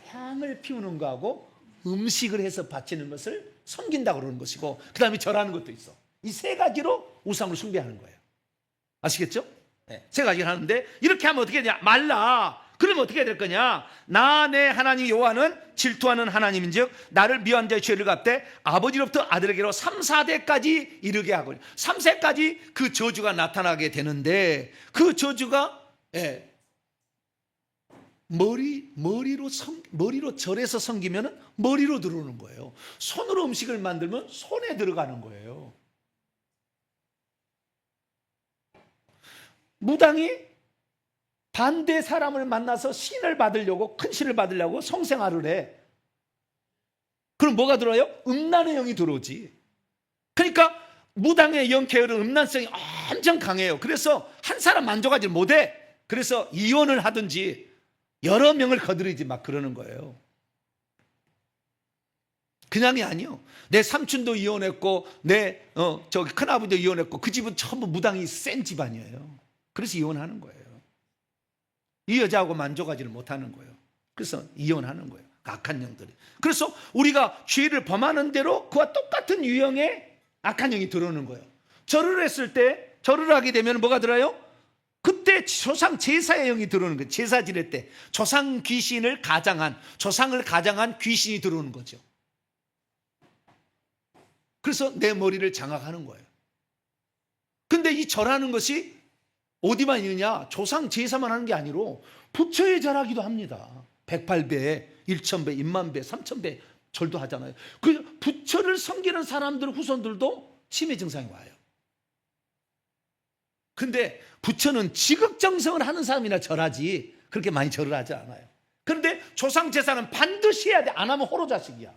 향을 피우는 거하고 음식을 해서 바치는 것을 섬긴다고 그러는 것이고, 그 다음에 절하는 것도 있어. 이 세 가지로 우상을 숭배하는 거예요. 아시겠죠? 세 가지를 하는데, 이렇게 하면 어떻게 되냐? 말라. 그러면 어떻게 될 거냐? 나 내 하나님 여호와는 질투하는 하나님인즉 나를 미워한 자의 죄를 갚되 아버지로부터 아들에게로 3, 4대까지 이르게 하고, 3세까지 그 저주가 나타나게 되는데, 그 저주가 머리로 절해서 섬기면 머리로 들어오는 거예요. 손으로 음식을 만들면 손에 들어가는 거예요. 무당이 반대 사람을 만나서 신을 받으려고, 큰 신을 받으려고 성생활을 해. 그럼 뭐가 들어요? 음란의 영이 들어오지. 그러니까 무당의 영 계열은 음란성이 엄청 강해요. 그래서 한 사람 만족하지 못해. 그래서 이혼을 하든지 여러 명을 거느리지 막 그러는 거예요. 그냥이 아니요. 내 삼촌도 이혼했고 내 저기 큰아버지도 이혼했고, 그 집은 전부 무당이 센 집안이에요. 그래서 이혼하는 거예요. 이 여자하고 만족하지를 못하는 거예요. 그래서 이혼하는 거예요, 악한 영들이. 그래서 우리가 죄를 범하는 대로 그와 똑같은 유형의 악한 영이 들어오는 거예요. 절을 했을 때, 절을 하게 되면 뭐가 들어요? 그때 조상 제사의 영이 들어오는 거예요. 제사 지낼 때 조상 귀신을 가장한, 조상을 가장한 귀신이 들어오는 거죠. 그래서 내 머리를 장악하는 거예요. 근데 이 절하는 것이 어디만 있느냐? 조상 제사만 하는 게 아니로 부처에 절하기도 합니다. 108배, 1000배, 10,000배, 3000배 절도 하잖아요. 그 부처를 섬기는 사람들 후손들도 치매 증상이 와요. 근데 부처는 지극정성을 하는 사람이나 절하지 그렇게 많이 절을 하지 않아요. 그런데 조상 제사는 반드시 해야 돼. 안 하면 호로자식이야.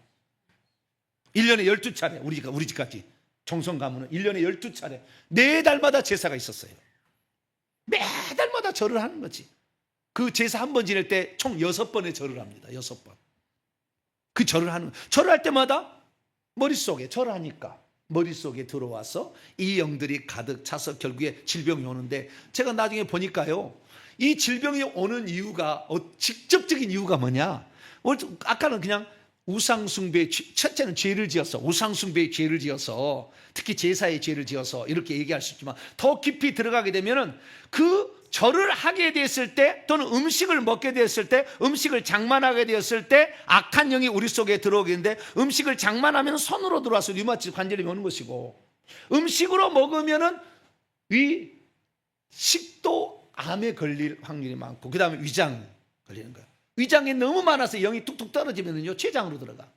1년에 12차례, 우리 집까지 정성 가문은 1년에 12차례 4달마다 제사가 있었어요. 매달마다 절을 하는 거지. 그 제사 한 번 지낼 때 총 6번의 절을 합니다. 6번. 그 절을 할 때마다 머릿속에, 절을 하니까 머릿속에 들어와서 이 영들이 가득 차서 결국에 질병이 오는데, 제가 나중에 보니까요, 이 질병이 오는 이유가, 직접적인 이유가 뭐냐? 아까는 그냥 우상숭배, 첫째는 죄를 지어서, 우상숭배의 죄를 지어서, 특히 제사의 죄를 지어서 이렇게 얘기할 수 있지만, 더 깊이 들어가게 되면은 그 절을 하게 됐을 때, 또는 음식을 먹게 되었을 때, 음식을 장만하게 되었을 때 악한 영이 우리 속에 들어오겠는데, 음식을 장만하면 손으로 들어와서 류마티스 관절이 오는 것이고, 음식으로 먹으면은 식도 암에 걸릴 확률이 많고, 그 다음에 위장 걸리는 거예요. 위장에 너무 많아서 영이 뚝뚝 떨어지면요 췌장으로 들어가.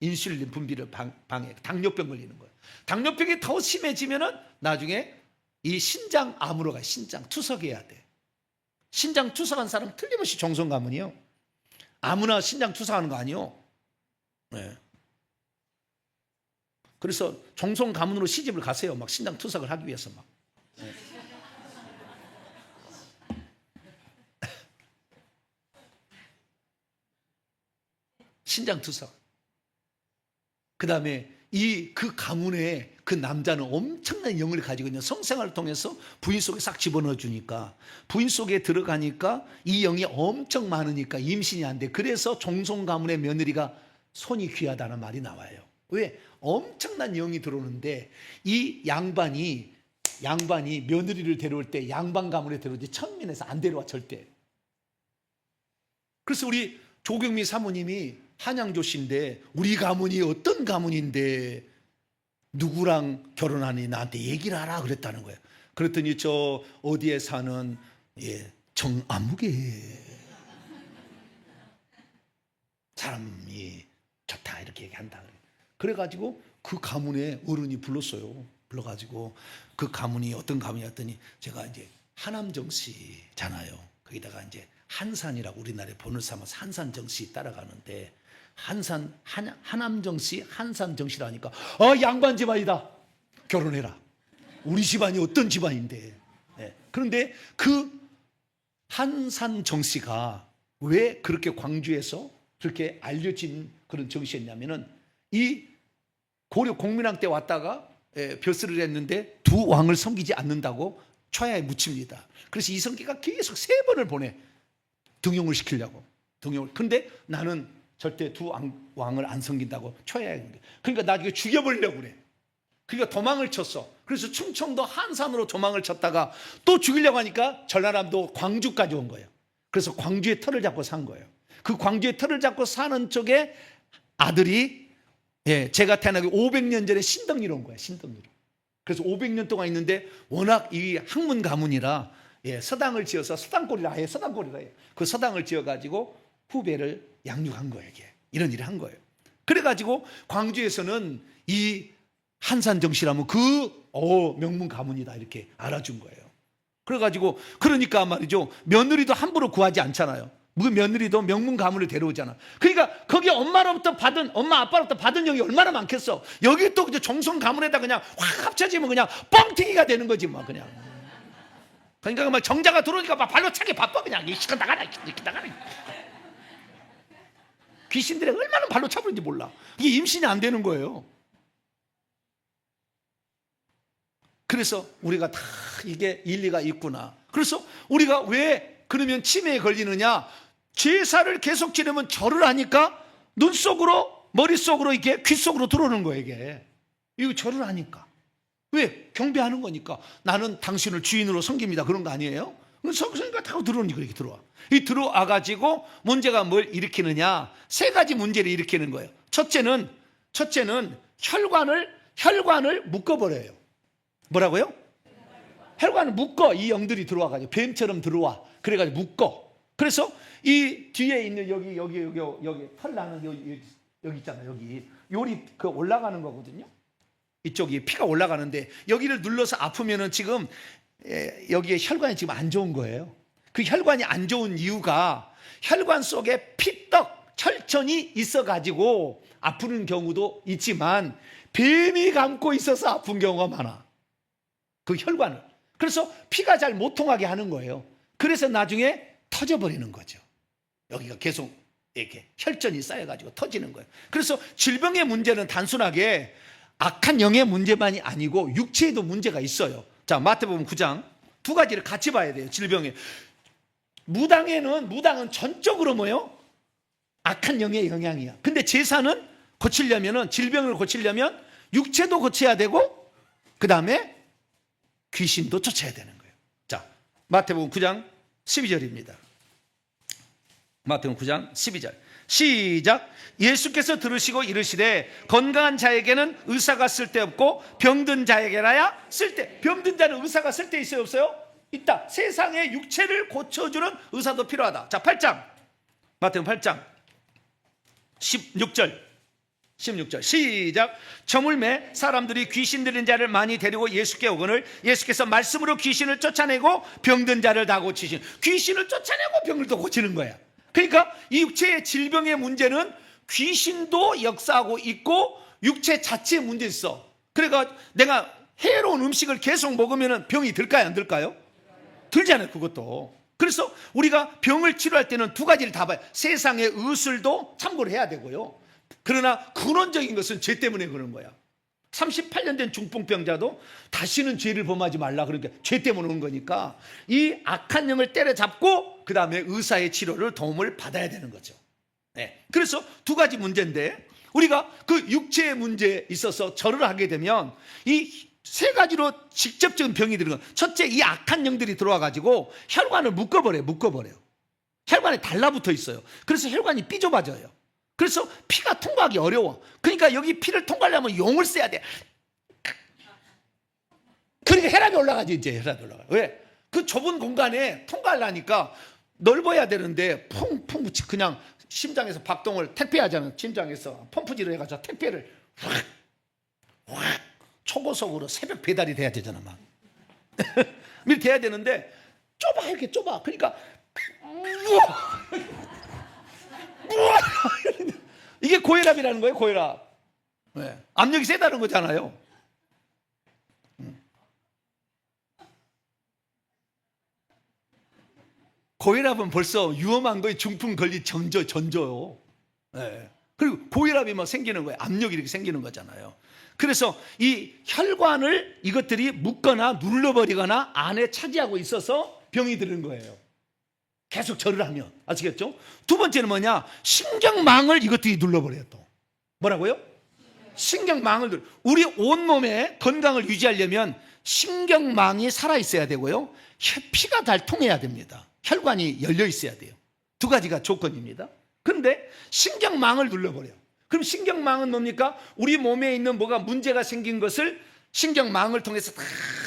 인슐린 분비를 방해, 당뇨병 걸리는 거예요. 당뇨병이 더 심해지면은 나중에 이 신장 암으로 가. 신장 투석해야 돼. 신장 투석한 사람 틀림없이 정성 가문이요. 아무나 신장 투석하는 거 아니요. 네. 그래서 정성 가문으로 시집을 가세요. 막 신장 투석을 하기 위해서 막. 네. 신장 투석. 그 다음에 그 가문에 그 남자는 엄청난 영을 가지고 있는 성생활을 통해서 부인 속에 싹 집어넣어 주니까 부인 속에 들어가니까 이 영이 엄청 많으니까 임신이 안 돼. 그래서 종손 가문의 며느리가 손이 귀하다는 말이 나와요. 왜? 엄청난 영이 들어오는데 이 양반이 며느리를 데려올 때 양반 가문에 데려오지 천민에서 안 데려와 절대. 그래서 우리 조경미 사모님이 한양조씨인데 우리 가문이 어떤 가문인데 누구랑 결혼하니 나한테 얘기를 하라 그랬다는 거예요. 그랬더니 저 어디에 사는 정아무개 사람이 좋다 이렇게 얘기한다. 그래가지고 그 가문의 어른이 불렀어요. 불러가지고 그 가문이 어떤 가문이었더니 제가 이제 하남정씨잖아요. 거기다가 이제 한산이라고 우리나라에 번을 삼아서 한산정씨 따라가는데 하남정씨 한산정씨라니까 양반 집안이다. 결혼해라. 우리 집안이 어떤 집안인데. 네. 그런데 그 한산정씨가 왜 그렇게 광주에서 그렇게 알려진 그런 정씨였냐면은 이 고려 공민왕 때 왔다가 벼슬을 했는데 두 왕을 섬기지 않는다고 초야에 묻힙니다. 그래서 이성계가 계속 3번을 보내 등용을 시키려고. 근데 나는 절대 두 왕을 안 섬긴다고 초야에. 그러니까 나중에 죽여버리려고 그래. 그러니까 도망을 쳤어. 그래서 충청도 한산으로 도망을 쳤다가 또 죽이려고 하니까 전라남도 광주까지 온 거예요. 그래서 광주에 터를 잡고 산 거예요. 그 광주에 터를 잡고 사는 쪽에 아들이 제가 태어나기 500년 전에 신덕리로 온 거예요. 신덕리로. 그래서 500년 동안 있는데 워낙 이 학문 가문이라 서당을 지어서 서당골이라 해요. 서당골이라 해요. 그 서당을 지어가지고 후배를 양육한 거예요. 이게. 이런 일을 한 거예요. 그래가지고 광주에서는 이 한산정씨라면 명문 가문이다 이렇게 알아준 거예요. 그래가지고 그러니까 말이죠. 며느리도 함부로 구하지 않잖아요. 그 며느리도 명문 가문을 데려오잖아. 그러니까 거기 엄마 아빠로부터 받은 영이 얼마나 많겠어. 여기 또 종손 가문에다 그냥 확 합쳐지면 그냥 뻥튀기가 되는 거지 뭐 그냥. 그러니까 막 정자가 들어오니까 막 발로 차기 바빠 그냥. 이 시간 나가라 이렇게 나가라. 귀신들이 얼마나 발로 차버린지 몰라. 이게 임신이 안 되는 거예요. 그래서 우리가 다 이게 일리가 있구나. 그래서 우리가 왜 그러면 치매에 걸리느냐? 제사를 계속 지내면 절을 하니까 눈 속으로 머릿속으로 이게 귀 속으로 들어오는 거예요. 이거 절을 하니까. 왜? 경배하는 거니까. 나는 당신을 주인으로 섬깁니다. 그런 거 아니에요? 성서니까 다 들어오니까 이렇게 들어와. 이 들어와 가지고 문제가 뭘 일으키느냐? 3가지 문제를 일으키는 거예요. 첫째는 혈관을 묶어버려요. 뭐라고요? 혈관을 묶어. 이 영들이 들어와가지고 뱀처럼 들어와. 그래가지고 묶어. 그래서 이 뒤에 있는 여기 털 나는 여기 있잖아요. 여기 요리 올라가는 거거든요. 이쪽이 피가 올라가는데 여기를 눌러서 아프면은 지금 여기에 혈관이 지금 안 좋은 거예요. 그 혈관이 안 좋은 이유가 혈관 속에 피떡 혈전이 있어가지고 아프는 경우도 있지만 뱀이 감고 있어서 아픈 경우가 많아. 그 혈관을. 그래서 피가 잘 못 통하게 하는 거예요. 그래서 나중에 터져버리는 거죠. 여기가 계속 이렇게 혈전이 쌓여가지고 터지는 거예요. 그래서 질병의 문제는 단순하게 악한 영의 문제만이 아니고 육체에도 문제가 있어요. 자, 마태복음 9장 2가지를 같이 봐야 돼요. 질병에. 무당은 전적으로 뭐예요? 악한 영의 영향이야. 근데 제사는 질병을 고치려면 육체도 고쳐야 되고 그 다음에 귀신도 쫓아야 되는 거예요. 자, 마태복음 9장 12절입니다. 마태복음 9장 12절. 시작. 예수께서 들으시고 이르시되 건강한 자에게는 의사가 쓸데없고 병든 자에게라야 쓸데. 병든 자는 의사가 쓸데 있어요 없어요? 있다. 세상의 육체를 고쳐주는 의사도 필요하다. 자, 8장. 마태복음 8장 16절 시작. 저물매 사람들이 귀신 들린 자를 많이 데리고 예수께 오거늘 예수께서 말씀으로 귀신을 쫓아내고 병든 자를 다 고치신. 귀신을 쫓아내고 병을 또 고치는 거야. 그러니까 이 육체의 질병의 문제는 귀신도 역사하고 있고 육체 자체의 문제 있어. 그러니까 내가 해로운 음식을 계속 먹으면 병이 들까요 안 들까요? 들잖아요. 그것도. 그래서 우리가 병을 치료할 때는 2가지를 다 봐요. 세상의 의술도 참고를 해야 되고요. 그러나 근원적인 것은 죄 때문에 그런 거야. 38년 된 중풍병자도 다시는 죄를 범하지 말라, 그러니까 죄 때문에 온 거니까 이 악한 영을 때려잡고 그 다음에 의사의 치료를 도움을 받아야 되는 거죠. 네. 그래서 두 가지 문제인데, 우리가 그 육체의 문제에 있어서 절을 하게 되면 이 세 가지로 직접적인 병이 드는 건, 첫째, 이 악한 영들이 들어와 가지고 혈관을 묶어버려요. 혈관에 달라붙어 있어요. 그래서 혈관이 삐좁아져요. 그래서 피가 통과하기 어려워. 그러니까 여기 피를 통과하려면 용을 써야 돼. 그러니까 혈압이 올라가지. 이제 혈압이 올라가. 왜? 그 좁은 공간에 통과하려니까 넓어야 되는데 퐁퐁 그냥 심장에서 박동을 택배하잖아요. 심장에서 펌프질을 해가지고 택배를 확 초고속으로 새벽 배달이 돼야 되잖아. 막 이렇게 돼야 되는데 좁아, 이렇게 좁아. 그러니까 이게 고혈압이라는 거예요. 고혈압. 네. 압력이 세다는 거잖아요. 고혈압은 벌써 위험한 거예요. 중풍 걸리 전조요. 네. 그리고 고혈압이 막 생기는 거예요. 압력이 이렇게 생기는 거잖아요. 그래서 이 혈관을 이것들이 묶거나 눌러버리거나 안에 차지하고 있어서 병이 드는 거예요. 계속 절을 하면. 아시겠죠? 두 번째는 뭐냐? 신경망을 이것들이 눌러버려요. 또 뭐라고요? 신경망을 우리 온몸의 건강을 유지하려면 신경망이 살아있어야 되고요, 피가 잘 통해야 됩니다. 혈관이 열려 있어야 돼요. 두 가지가 조건입니다. 그런데 신경망을 눌러버려요. 그럼 신경망은 뭡니까? 우리 몸에 있는 뭐가 문제가 생긴 것을 신경망을 통해서 다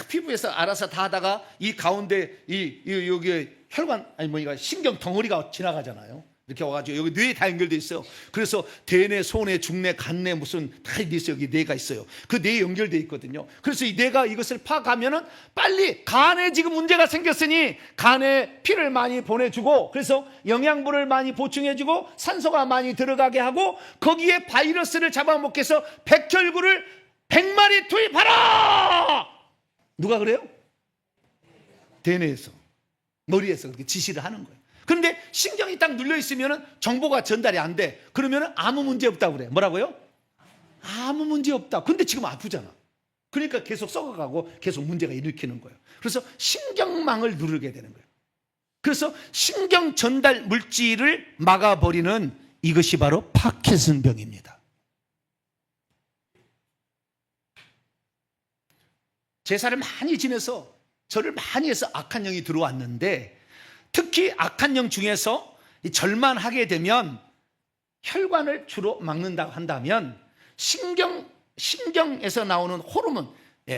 피부에서 알아서 다 하다가 이 가운데 여기 혈관, 아니 뭐니까 신경 덩어리가 지나가잖아요. 이렇게 와가지고 여기 뇌에 다 연결돼 있어요. 그래서 대뇌, 소뇌, 중뇌, 간뇌 무슨 다 있어요. 여기 뇌가 있어요. 그 뇌에 연결돼 있거든요. 그래서 이 뇌가 이것을 파악하면은 빨리 간에 지금 문제가 생겼으니 간에 피를 많이 보내주고, 그래서 영양분을 많이 보충해주고 산소가 많이 들어가게 하고, 거기에 바이러스를 잡아먹기 위해서 백혈구를 100마리 투입하라. 누가 그래요? 대뇌에서, 머리에서 그렇게 지시를 하는 거예요. 그런데 신경이 딱 눌려 있으면 정보가 전달이 안 돼. 그러면 아무 문제 없다고 그래. 뭐라고요? 아무 문제 없다. 근데 지금 아프잖아. 그러니까 계속 썩어가고 계속 문제가 일으키는 거예요. 그래서 신경망을 누르게 되는 거예요. 그래서 신경 전달 물질을 막아버리는 이것이 바로 파킨슨병입니다. 제사를 많이 지내서 절을 많이 해서 악한 영이 들어왔는데, 특히 악한 영 중에서 절만하게 되면 혈관을 주로 막는다고 한다면 신경에서 나오는 호르몬,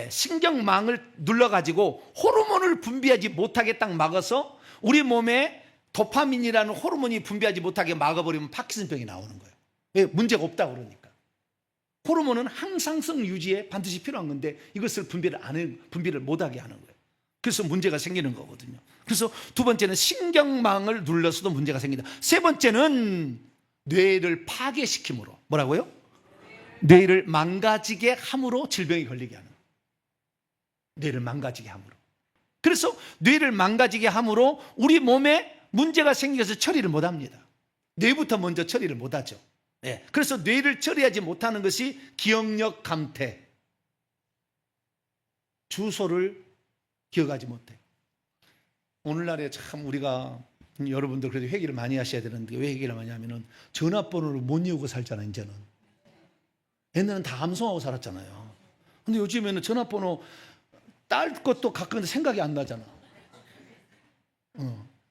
신경망을 눌러가지고 호르몬을 분비하지 못하게 딱 막아서 우리 몸에 도파민이라는 호르몬이 분비하지 못하게 막아버리면 파킨슨병이 나오는 거예요. 왜? 문제가 없다고 그러니까. 호르몬은 항상성 유지에 반드시 필요한 건데 이것을 분비를 못하게 하는 거예요. 그래서 문제가 생기는 거거든요. 그래서 두 번째는 신경망을 눌러서도 문제가 생긴다. 세 번째는 뇌를 파괴시킴으로, 뭐라고요? 뇌를 망가지게 함으로 질병이 걸리게 하는 거예요. 뇌를 망가지게 함으로. 그래서 뇌를 망가지게 함으로 우리 몸에 문제가 생겨서 처리를 못합니다. 뇌부터 먼저 처리를 못하죠. 네. 그래서 뇌를 처리하지 못하는 것이 기억력 감퇴, 주소를 기억하지 못해. 오늘날에 참 우리가, 여러분들 그래도 회개를 많이 하셔야 되는데, 왜 회개를 많이 하면은 전화번호를 못 외우고 살잖아요. 이제는. 옛날에는 다 암송하고 살았잖아요. 근데 요즘에는 전화번호 딸 것도 가끔 생각이 안 나잖아.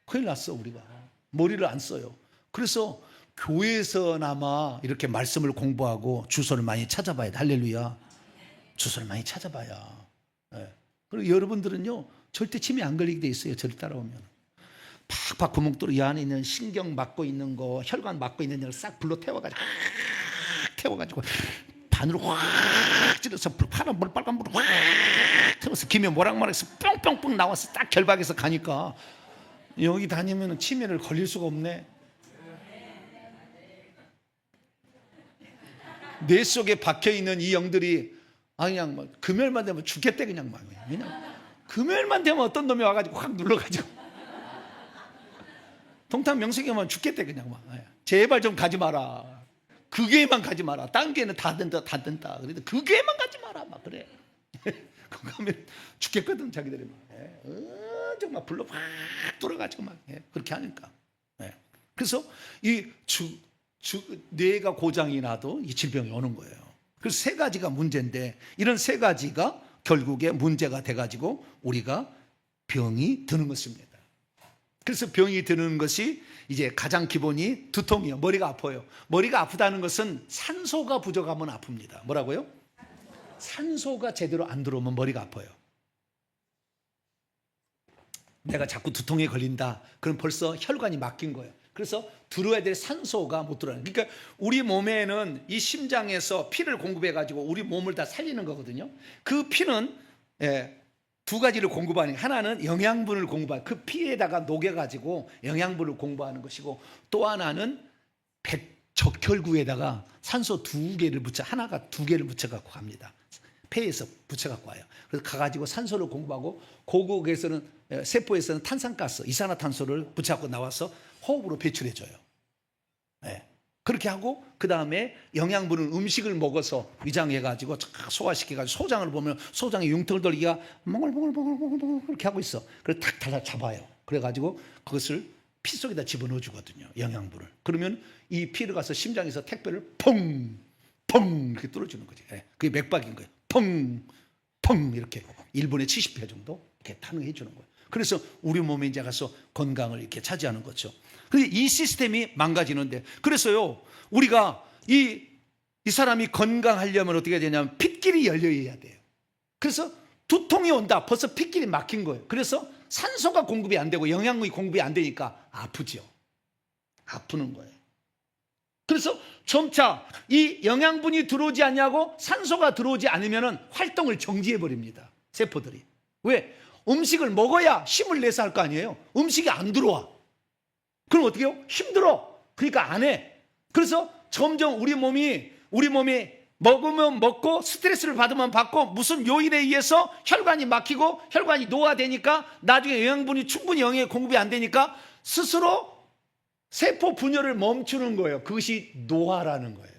큰일 났어. 우리가 머리를 안 써요. 그래서 교회에서나마 이렇게 말씀을 공부하고 주소를 많이 찾아봐야 돼. 할렐루야. 주소를 많이 찾아봐야. 네. 그리고 여러분들은요, 절대 침이 안 걸리게 돼 있어요. 저를 따라오면. 팍팍 구멍 뚫어 이 안에 있는 신경 막고 있는 거, 혈관 막고 있는 걸 싹 불로 태워가지고 반으로 확 찔러서 파란 불, 빨간 불을 확 태워서 김에 모락모락해서 뿅뿅뿅 나와서 딱 결박해서 가니까 여기 다니면 치매를 걸릴 수가 없네. 뇌 속에 박혀있는 이 영들이 그냥 뭐 금요일만 되면 죽겠대. 그냥 금요일만 되면 어떤 놈이 와가지고 확 눌러가지고 동탄 명색이면 죽겠대. 그냥 막 제발 좀 가지 마라. 그 교회만 가지 마라. 딴 교회는 다 된다, 다 된다. 그런데 그 교회만 가지 마라. 막 그래. 그거 가면 죽겠거든, 자기들이 막. 정말 불로 막 돌아가지고 막 그렇게 하니까. 그래서 이 뇌가 고장이 나도 이 질병이 오는 거예요. 그래서 세 가지가 문제인데 이런 세 가지가 결국에 문제가 돼가지고 우리가 병이 드는 것입니다. 그래서 병이 드는 것이 이제 가장 기본이 두통이요. 머리가 아파요. 머리가 아프다는 것은 산소가 부족하면 아픕니다. 뭐라고요? 산소가 제대로 안 들어오면 머리가 아파요. 내가 자꾸 두통에 걸린다. 그럼 벌써 혈관이 막힌 거예요. 그래서 들어야 될 산소가 못 들어가는. 그러니까 우리 몸에는 이 심장에서 피를 공급해 가지고 우리 몸을 다 살리는 거거든요. 그 피는 두 가지를 공급하는, 하나는 영양분을 공급하는, 그 피에다가 녹여 가지고 영양분을 공급하는 것이고, 또 하나는 적혈구에다가 산소 두 개를 붙여, 하나가 두 개를 붙여 갖고 갑니다. 폐에서 붙여 갖고 와요. 그래서 가 가지고 산소를 공급하고, 고국에서는 세포에서는 탄산가스, 이산화탄소를 붙여 갖고 나와서 호흡으로 배출해 줘요. 그렇게 하고 그 다음에 영양분은 음식을 먹어서 위장해 가지고 소화시켜 가지고 소장을 보면 소장에 융통을 돌리기가 몽글몽글몽글몽글 그렇게 하고 있어. 그래서 탁 달라 잡아요. 그래 가지고 그것을 피 속에다 집어넣어 주거든요, 영양분을. 그러면 이 피를 가서 심장에서 택배를 펑 이렇게 뚫어주는 거지. 그게 맥박인 거예요. 펑 이렇게 1분에 70회 정도 이렇게 타능해 주는 거예요. 그래서 우리 몸에 이제 가서 건강을 이렇게 차지하는 거죠. 근데 이 시스템이 망가지는데, 그래서요, 우리가 이 사람이 건강하려면 어떻게 해야 되냐면 핏길이 열려야 돼요. 그래서 두통이 온다. 벌써 핏길이 막힌 거예요. 그래서 산소가 공급이 안 되고 영양분이 공급이 안 되니까 아프죠. 아프는 거예요. 그래서 점차 이 영양분이 들어오지 않냐고 산소가 들어오지 않으면 활동을 정지해 버립니다, 세포들이. 왜? 음식을 먹어야 힘을 내서 할 거 아니에요. 음식이 안 들어와. 그럼 어떻게 해요? 힘들어. 그러니까 안 해. 그래서 점점 우리 몸이 먹으면 먹고 스트레스를 받으면 받고 무슨 요인에 의해서 혈관이 막히고 혈관이 노화되니까 나중에 영양분이 충분히 영양이 공급이 안 되니까 스스로 세포 분열을 멈추는 거예요. 그것이 노화라는 거예요.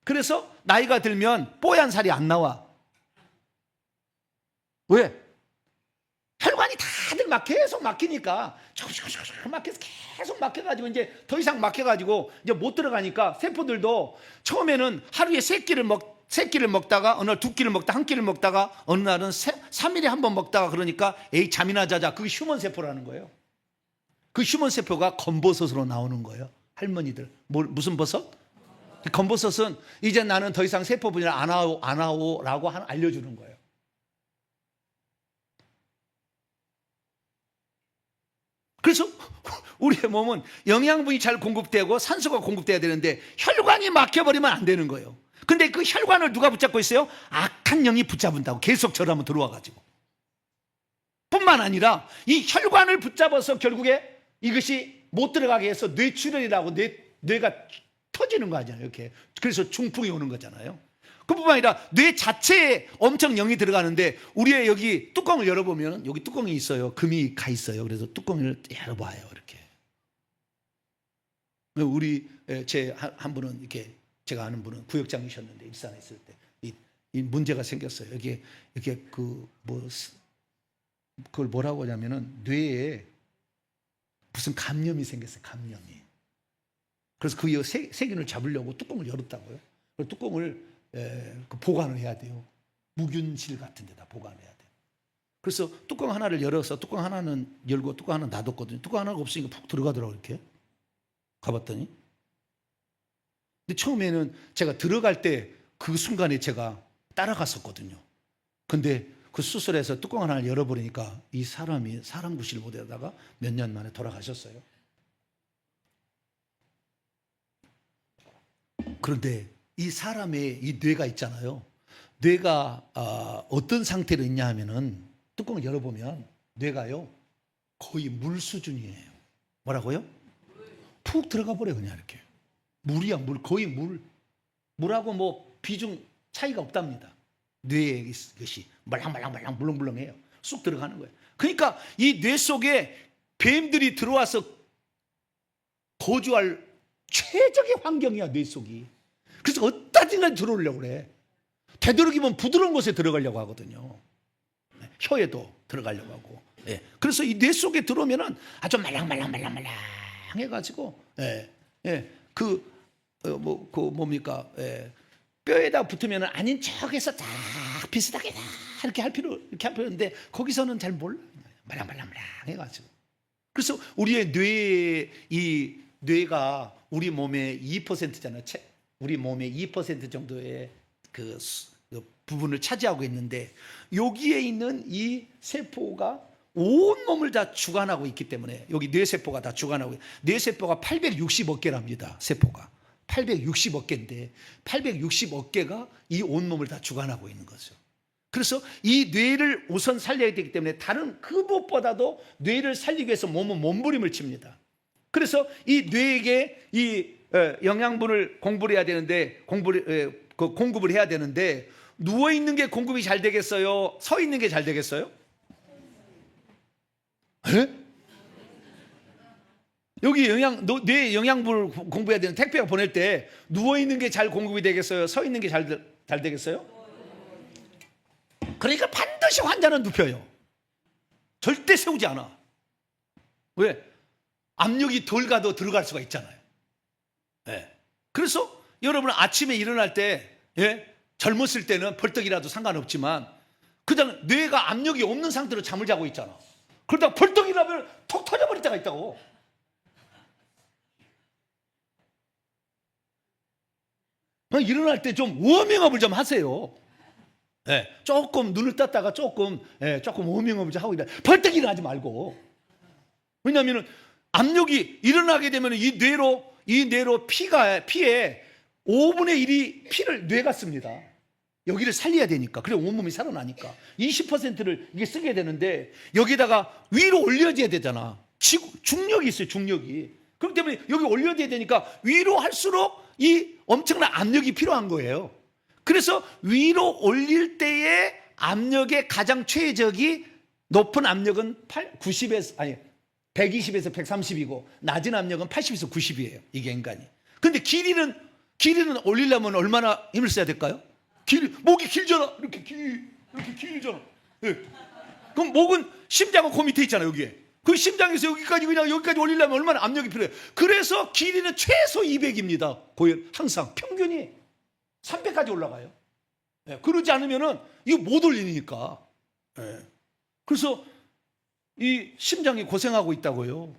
그래서 나이가 들면 뽀얀 살이 안 나와. 왜? 혈관이 다들 계속 막히니까 계속 막혀가지고 이제 더 이상 막혀가지고 이제 못 들어가니까 세포들도 처음에는 하루에 세 끼를 먹다가 어느 날 두 끼를 먹다 한 끼를 먹다가 어느 날은 3일에 한 번 먹다가 그러니까 에이 잠이나 자자. 그게 휴먼 세포라는 거예요. 그 휴먼 세포가 검버섯으로 나오는 거예요. 할머니들 무슨 버섯? 검버섯은 이제 나는 더 이상 세포 분열 안 하오라고 알려주는 거예요. 그래서 우리의 몸은 영양분이 잘 공급되고 산소가 공급돼야 되는데 혈관이 막혀버리면 안 되는 거예요. 근데 그 혈관을 누가 붙잡고 있어요? 악한 영이 붙잡은다고. 계속 저러면 들어와가지고. 뿐만 아니라 이 혈관을 붙잡아서 결국에 이것이 못 들어가게 해서 뇌출혈이라고 뇌가 터지는 거 아니에요, 이렇게. 그래서 중풍이 오는 거잖아요. 그뿐만 아니라 뇌 자체에 엄청 영이 들어가는데 우리의 여기 뚜껑을 열어보면 여기 뚜껑이 있어요. 금이 가 있어요. 그래서 뚜껑을 열어봐요, 이렇게. 우리 제 한 분은 이렇게, 제가 아는 분은 구역장이셨는데 일산에 있을 때 이 문제가 생겼어요. 여기에 그걸 뭐라고 하냐면은 뇌에 무슨 감염이 생겼어요. 감염이. 그래서 그 세균을 잡으려고 뚜껑을 열었다고요. 그 뚜껑을 보관을 해야 돼요. 무균실 같은 데다 보관해야 돼요. 그래서 뚜껑 하나를 열어서 뚜껑 하나는 열고 뚜껑 하나는 놔뒀거든요. 뚜껑 하나가 없으니까 푹 들어가더라고요, 이렇게. 가봤더니. 근데 처음에는 제가 들어갈 때 그 순간에 제가 따라갔었거든요. 근데 그 수술해서 뚜껑 하나를 열어버리니까 이 사람이 사람 구실 못하다가 몇 년 만에 돌아가셨어요. 그런데 이 사람의 이 뇌가 있잖아요. 뇌가 어떤 상태로 있냐 하면은 뚜껑을 열어보면 뇌가요 거의 물 수준이에요. 뭐라고요? 푹 들어가 버려 그냥 이렇게. 물이야 물. 거의 물하고 뭐 비중 차이가 없답니다. 뇌의 것이 말랑말랑 물렁물렁해요. 쑥 들어가는 거예요. 그러니까 이 뇌 속에 뱀들이 들어와서 거주할 최적의 환경이야, 뇌 속이. 그래서 어디까지나 들어오려고 그래. 되도록이면 부드러운 곳에 들어가려고 하거든요. 혀에도 들어가려고 하고. 예. 그래서 이 뇌 속에 들어오면은 아주 말랑말랑 해가지고, 뭡니까, 뼈에다 붙으면은 아닌 척해서 다 비슷하게 다 이렇게 할 필요인데 거기서는 잘 몰라. 말랑말랑 해가지고. 그래서 우리의 이 뇌가 우리 몸의 2%잖아요. 우리 몸의 2% 정도의 그 부분을 차지하고 있는데, 여기에 있는 이 세포가 온 몸을 다 주관하고 있기 때문에, 여기 뇌세포가 다 주관하고, 뇌세포가 860억 개랍니다. 세포가 860억 개인데 860억 개가 이 온 몸을 다 주관하고 있는 거죠. 그래서 이 뇌를 우선 살려야 되기 때문에 다른 그 무엇보다도 뇌를 살리기 위해서 몸은 몸부림을 칩니다. 그래서 이 뇌에게 이 영양분을 공급을 해야 되는데, 공급을 해야 되는데, 누워 있는 게 공급이 잘 되겠어요? 서 있는 게 잘 되겠어요? 에? 여기 뇌에 영양분을 공급해야 되는, 택배가 보낼 때 누워 있는 게 잘 공급이 되겠어요? 서 있는 게 잘 되겠어요? 그러니까 반드시 환자는 눕혀요. 절대 세우지 않아. 왜? 압력이 덜 가도 들어갈 수가 있잖아요. 그래서 여러분은 아침에 일어날 때, 젊었을 때는 벌떡이라도 상관없지만, 그냥 뇌가 압력이 없는 상태로 잠을 자고 있잖아. 그러다가 벌떡 일어나면 톡 터져버릴 때가 있다고. 일어날 때 좀 워밍업을 좀 하세요. 조금 눈을 떴다가 조금 워밍업을 좀 하고 벌떡 일어나지 말고. 왜냐하면 압력이 일어나게 되면 이 뇌로 피에 5분의 1이 피를 뇌가 씁니다. 여기를 살려야 되니까. 그래 온몸이 살아나니까 20%를 이게 쓰게 되는데, 여기다가 위로 올려줘야 되잖아. 중력이 있어요. 중력이. 그렇기 때문에 여기 올려줘야 되니까 위로 할수록 이 엄청난 압력이 필요한 거예요. 그래서 위로 올릴 때의 압력의 가장 최적이, 높은 압력은 120에서 130이고 낮은 압력은 80에서 90이에요. 이게 인간이. 근데 길이는 올리려면 얼마나 힘을 써야 될까요? 목이 길잖아. 이렇게 길잖아. 그럼 목은, 심장은 그 밑에 있잖아. 여기에. 그 심장에서 여기까지 올리려면 얼마나 압력이 필요해요. 그래서 길이는 최소 200입니다. 항상 평균이 300까지 올라가요. 그러지 않으면은 이거 못 올리니까. 그래서 이 심장이 고생하고 있다고요.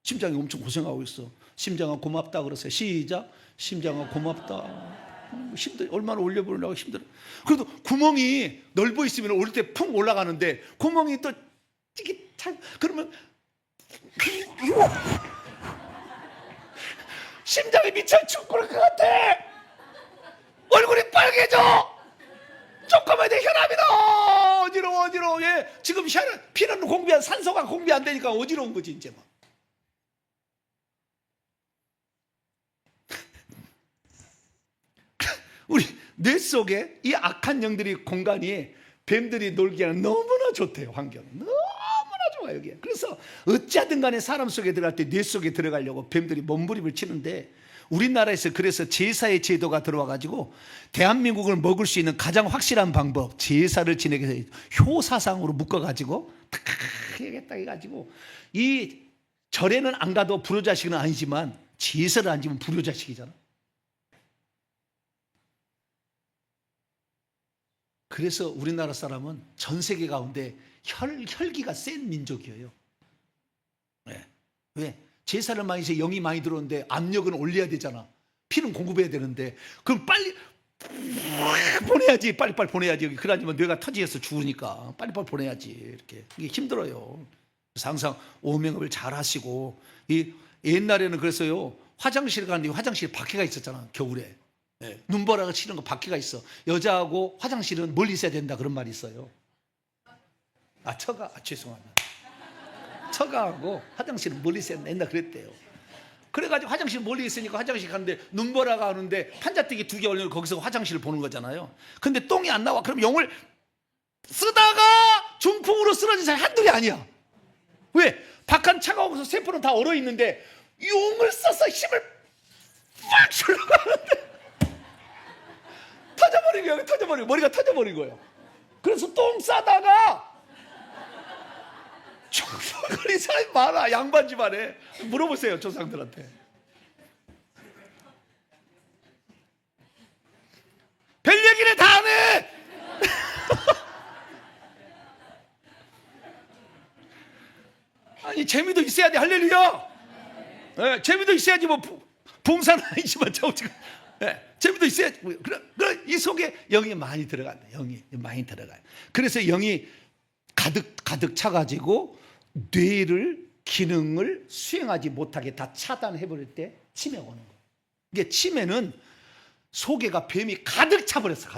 심장이 엄청 고생하고 있어. 심장아 고맙다 그러세요. 시작. 심장아 고맙다. 얼마나 올려보려고 힘들어. 그래도 구멍이 넓어 있으면 올 때 풍 올라가는데, 구멍이 또 그러면 심장이 미쳐 죽을 것 같아. 얼굴이 빨개져. 조금만 더 혈압이 나. 어지러워. 지금 피는 공비, 산소가 공비 안 되니까 어지러운 거지 이제 막. 우리 뇌 속에 이 악한 영들이 공간이, 뱀들이 놀기에는 너무나 좋대요. 환경이 너무나 좋아요. 여기에. 그래서 어찌하든 간에 사람 속에 들어갈 때 뇌 속에 들어가려고 뱀들이 몸부림을 치는데, 우리나라에서 그래서 제사의 제도가 들어와가지고 대한민국을 먹을 수 있는 가장 확실한 방법, 제사를 지내게 해서 효사상으로 묶어가지고 탁 해야겠다 해가지고, 이 절에는 안 가도 불효자식은 아니지만 제사를 안 지면 불효자식이잖아. 그래서 우리나라 사람은 전 세계 가운데 혈기가 센 민족이에요. 왜? 제사를 많이 해서 영이 많이 들어오는데 압력은 올려야 되잖아. 피는 공급해야 되는데, 그럼 빨리 보내야지. 빨리빨리 보내야지. 그러지만 뇌가 터지해서 죽으니까 빨리빨리 보내야지. 이렇게. 이게 힘들어요. 그래서 항상 오명업을 잘 하시고, 옛날에는 그래서요, 화장실 가는데 화장실 밖에가 있었잖아. 겨울에. 눈보라가 치는 거 밖에가 있어. 여자하고 화장실은 멀리 있어야 된다, 그런 말이 있어요. 죄송합니다. 처가하고 화장실은 멀리 있어야 된다, 옛날 그랬대요. 그래가지고 화장실 멀리 있으니까 화장실 가는데 눈보라가 오는데 판자떼기 2개 올려놓고 거기서 화장실을 보는 거잖아요. 근데 똥이 안 나와. 그럼 용을 쓰다가 중풍으로 쓰러진 사람이 한둘이 아니야. 왜? 박한 차가워서 세포는 다 얼어있는데 용을 써서 힘을 막 주려고 하는데 터져버린 거예요. 터져버리고 머리가 터져버린 거예요. 그래서 똥 싸다가 죽어버린 사람이 많아. 양반 집안에. 물어보세요 조상들한테. 별 얘기를 다 하네. 아니 재미도 있어야 돼. 할렐루야. 네, 재미도 있어야지. 뭐 봉사는 아니지만 지금 재미도 있어야지. 그럼 이 속에 영이 많이 들어간다. 영이 많이 들어가요. 그래서 영이 가득 차가지고 뇌를 기능을 수행하지 못하게 다 차단해 버릴 때 치매가 오는 거예요. 이게 치매는 속에가 뱀이 가득 차버렸어.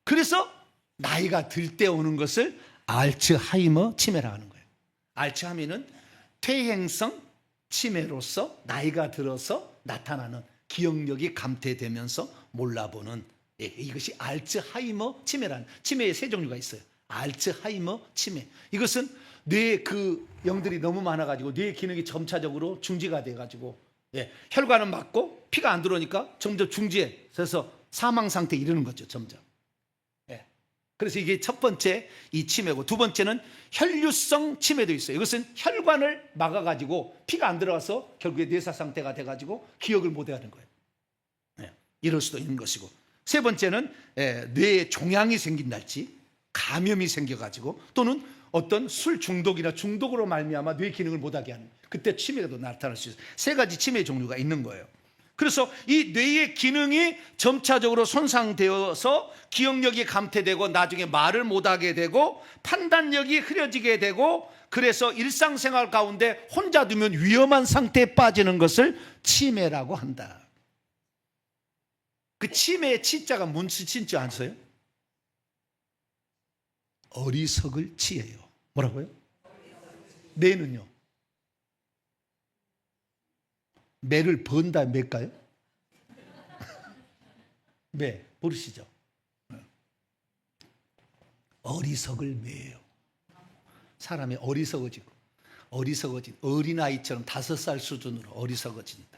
그래서 나이가 들 때 오는 것을 알츠하이머 치매라 하는 거예요. 알츠하이머는 퇴행성 치매로서 나이가 들어서 나타나는 기억력이 감퇴되면서 몰라보는, 이것이 알츠하이머 치매라는, 치매의 세 종류가 있어요. 알츠하이머 치매. 이것은 뇌에 그 영들이 너무 많아가지고 뇌 기능이 점차적으로 중지가 돼가지고 혈관은 막고 피가 안 들어오니까 점점 중지해. 그래서 사망 상태에 이르는 거죠. 점점. 그래서 이게 첫 번째 이 치매고, 두 번째는 혈류성 치매도 있어요. 이것은 혈관을 막아가지고 피가 안 들어와서 결국에 뇌사 상태가 돼가지고 기억을 못 하는 거예요. 이럴 수도 있는 것이고, 세 번째는 뇌에 종양이 생긴달지 감염이 생겨가지고 또는 어떤 술 중독이나 중독으로 말미암아 뇌 기능을 못하게 하는, 그때 치매가 또 나타날 수 있어요. 세 가지 치매 종류가 있는 거예요. 그래서 이 뇌의 기능이 점차적으로 손상되어서 기억력이 감퇴되고 나중에 말을 못하게 되고 판단력이 흐려지게 되고, 그래서 일상생활 가운데 혼자 두면 위험한 상태에 빠지는 것을 치매라고 한다. 그 치매의 치자가 뭔지 진짜 아세요? 어리석을 치예요. 뭐라고요? 매는요? 매를 번다 매일까요? 매 모르시죠? 어리석을 매예요. 사람이 어리석어진 어린아이처럼 5살 수준으로 어리석어진다.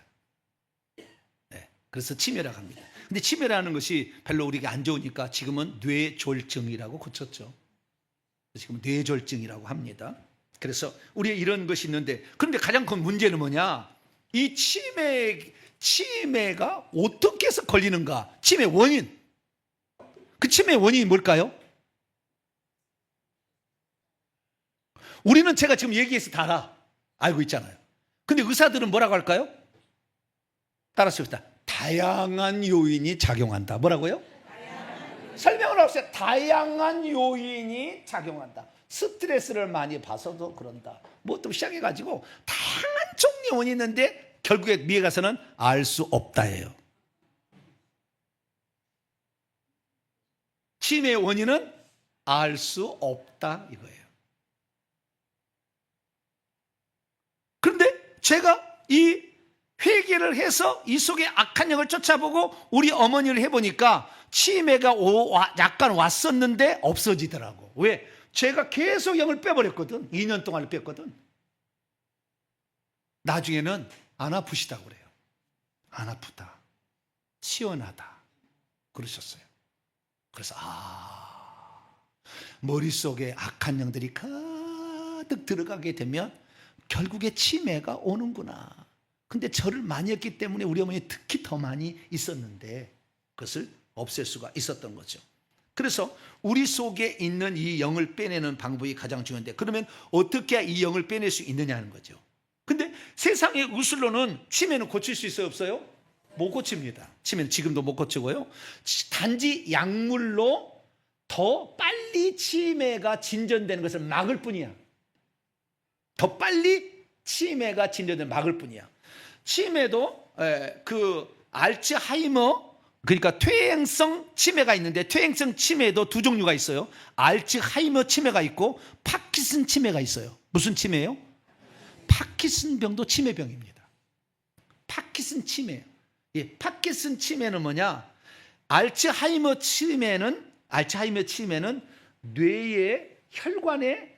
그래서 치매라고 합니다. 근데 치매라는 것이 별로 우리가 안 좋으니까 지금은 뇌졸증이라고 고쳤죠. 지금 뇌졸증이라고 합니다. 그래서 우리에 이런 것이 있는데, 그런데 가장 큰 문제는 뭐냐? 이 치매가 어떻게 해서 걸리는가? 치매 원인. 그 치매 원인이 뭘까요? 우리는 제가 지금 얘기해서 다 알고 있잖아요. 근데 의사들은 뭐라고 할까요? 따라하십시다. 다양한 요인이 작용한다. 뭐라고요? 설명을 하세요. 다양한 요인이 작용한다. 스트레스를 많이 받아서도 그런다. 뭐 또 시작해가지고 다양한 종류의 원인이 있는데 결국에 미에 가서는 알 수 없다예요. 치매의 원인은 알 수 없다 이거예요. 그런데 제가 이 회개를 해서 이 속에 악한 영을 쫓아보고 우리 어머니를 해보니까 치매가 약간 왔었는데 없어지더라고. 왜? 제가 계속 영을 빼버렸거든. 2년 동안 뺐거든. 나중에는 안 아프시다고 그래요. 안 아프다, 시원하다 그러셨어요. 그래서 머릿속에 악한 영들이 가득 들어가게 되면 결국에 치매가 오는구나. 근데 절을 많이 했기 때문에 우리 어머니 특히 더 많이 있었는데 그것을 없앨 수가 있었던 거죠. 그래서 우리 속에 있는 이 영을 빼내는 방법이 가장 중요한데, 그러면 어떻게 이 영을 빼낼 수 있느냐는 거죠. 근데 세상의 의술로는 치매는 고칠 수 있어요, 없어요? 못 고칩니다. 치매는 지금도 못 고치고요. 단지 약물로 더 빨리 치매가 진전되는 것을 막을 뿐이야. 더 빨리 치매가 진전되는 막을 뿐이야. 치매도 그 알츠하이머, 그러니까 퇴행성 치매가 있는데, 퇴행성 치매도 두 종류가 있어요. 알츠하이머 치매가 있고 파킨슨 치매가 있어요. 무슨 치매예요? 파킨슨 병도 치매병입니다. 파킨슨 치매. 파킨슨 치매는 뭐냐? 알츠하이머 치매는 뇌의 혈관에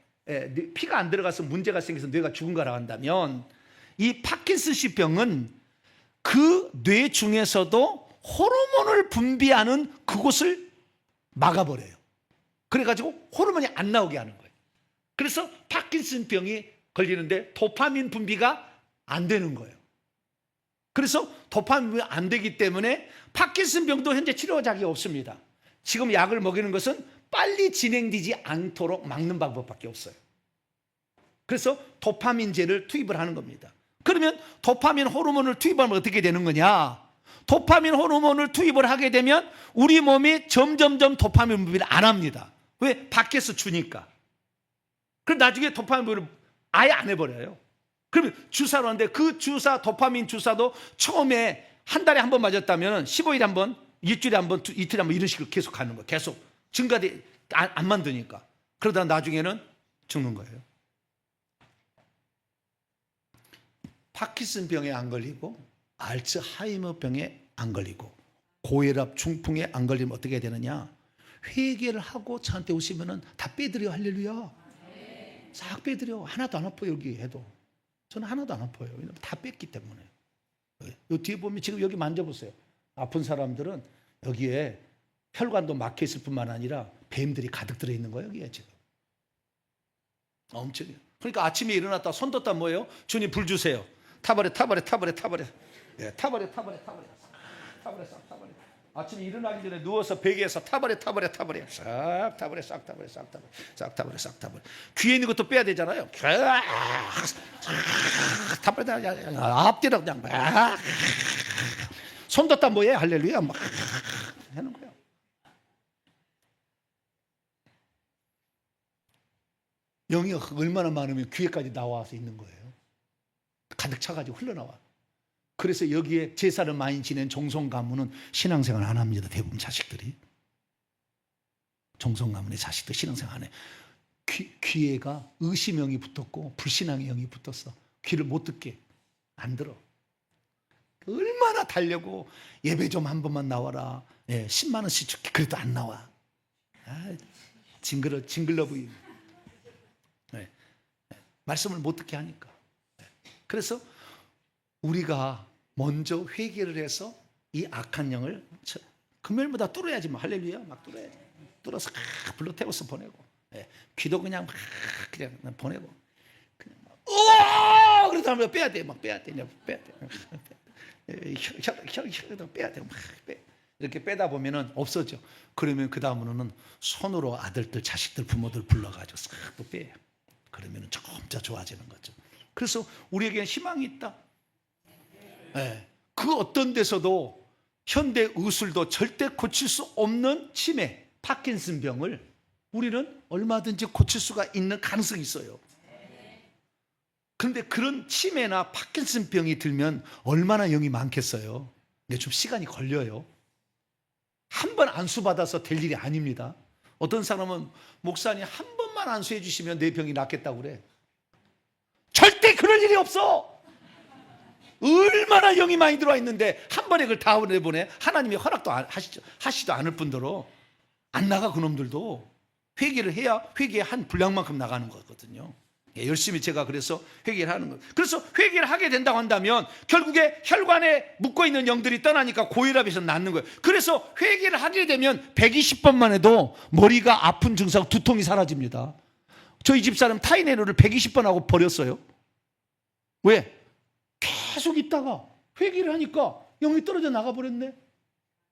피가 안 들어가서 문제가 생겨서 뇌가 죽은 거라고 한다면, 이 파킨슨씨 병은 그 뇌 중에서도 호르몬을 분비하는 그곳을 막아버려요. 그래가지고 호르몬이 안 나오게 하는 거예요. 그래서 파킨슨 병이 걸리는데 도파민 분비가 안 되는 거예요. 그래서 도파민 분비가 안 되기 때문에 파킨슨 병도 현재 치료작이 없습니다. 지금 약을 먹이는 것은 빨리 진행되지 않도록 막는 방법밖에 없어요. 그래서 도파민제를 투입을 하는 겁니다. 그러면 도파민 호르몬을 투입하면 어떻게 되는 거냐? 도파민 호르몬을 투입을 하게 되면 우리 몸이 점점점 도파민 분비를 안 합니다. 왜? 밖에서 주니까. 그럼 나중에 도파민 분비를 아예 안 해버려요. 그러면 주사로 하는데 그 주사, 도파민 주사도 처음에 한 달에 한 번 맞았다면 15일에 한 번, 일주일에 한 번, 이틀에 한 번 이런 식으로 계속 가는 거예요. 계속 증가돼 안 만드니까. 그러다 나중에는 죽는 거예요. 파킨슨 병에 안 걸리고 알츠하이머 병에 안 걸리고 고혈압, 중풍에 안 걸리면 어떻게 되느냐? 회개를 하고 저한테 오시면은 다 빼드려. 할렐루야. 싹 빼드려. 하나도 안 아파요. 여기 해도 저는 하나도 안 아파요. 왜냐면 다 뺐기 때문에. 이 뒤에 보면 지금 여기 만져보세요. 아픈 사람들은 여기에 혈관도 막혀 있을 뿐만 아니라 뱀들이 가득 들어있는 거예요. 여기에 지금 엄청요. 그러니까 아침에 일어났다 손 떴다 뭐예요? 주님 불 주세요. 타버려. 예, 타버려. 아침에 일어나기 전에 누워서 베개에서 타버려. 싹 타버려. 귀에 있는 것도 빼야 되잖아요. 타버려. 앞뒤로 그냥 막. 손 떴다 뭐예요? 할렐루야. 막 하는 거예요. 영이 얼마나 많으면 귀에까지 나와서 있는 거예요. 가득 차가지고 흘러나와. 그래서 여기에 제사를 많이 지낸 종성 가문은 신앙생활 안 합니다. 대부분 자식들이. 종성 가문의 자식들 신앙생활 안 해. 귀에가 의심의 영이 붙었고 불신앙의 영이 붙었어. 귀를 못 듣게 안 들어. 얼마나 달려고 예배 좀 한 번만 나와라. 예, 10만 원씩 줄게. 그래도 안 나와. 아, 징글러 부이. 네. 말씀을 못 듣게 하니까. 그래서 우리가 먼저 회개를 해서 이 악한 영을 금요일마다 뚫어야지. 뭐 할렐루야. 막 뚫어야지. 뚫어서 불러 태워서 보내고. 예. 귀도 그냥 막 그냥 보내고. 그냥 막 그러다 빼야 돼. 막 빼야 돼. 혀도 빼야 돼. 막 빼. 이렇게 빼다 보면은 없어져. 그러면 그 다음으로는 손으로 아들들, 자식들, 부모들 불러가지고 싹 또 빼요. 그러면은 점차 좋아지는 거죠. 그래서 우리에게 희망이 있다. 네. 그 어떤 데서도 현대 의술도 절대 고칠 수 없는 치매, 파킨슨 병을 우리는 얼마든지 고칠 수가 있는 가능성이 있어요. 그런데 그런 치매나 파킨슨 병이 들면 얼마나 영이 많겠어요. 근데 좀 시간이 걸려요. 한 번 안수받아서 될 일이 아닙니다. 어떤 사람은 목사님 한 번만 안수해 주시면 내 병이 낫겠다고 그래. 절대 그럴 일이 없어. 얼마나 영이 많이 들어와 있는데 한 번에 그걸 다 내보내. 하나님이 허락도 하시지도 않을 뿐더러 안 나가. 그놈들도 회개를 해야 회개의 한 분량만큼 나가는 거거든요. 열심히 제가 그래서 회개를 하는 거예요. 그래서 회개를 하게 된다고 한다면 결국에 혈관에 묶어있는 영들이 떠나니까 고혈압에서 낫는 거예요. 그래서 회개를 하게 되면 120번만 해도 머리가 아픈 증상, 두통이 사라집니다. 저희 집사람 타이레놀을 120번 하고 버렸어요. 왜? 계속 있다가 회개를 하니까 영이 떨어져 나가버렸네.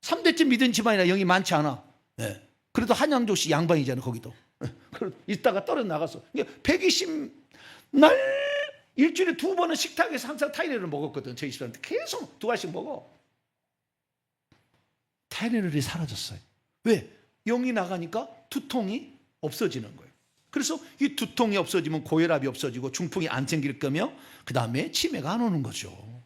3대째 믿은 집안이라 영이 많지 않아. 네. 그래도 한양조씨 양반이잖아. 거기도 있다가 떨어져 나갔어. 120날 일주일에 2번은 식탁에서 항상 타이레놀을 먹었거든. 저희 집사람한테 계속 2알씩 먹어. 타이레놀이 사라졌어요. 왜? 영이 나가니까 두통이 없어지는 거예요. 그래서 이 두통이 없어지면 고혈압이 없어지고 중풍이 안 생길 거며 그 다음에 치매가 안 오는 거죠.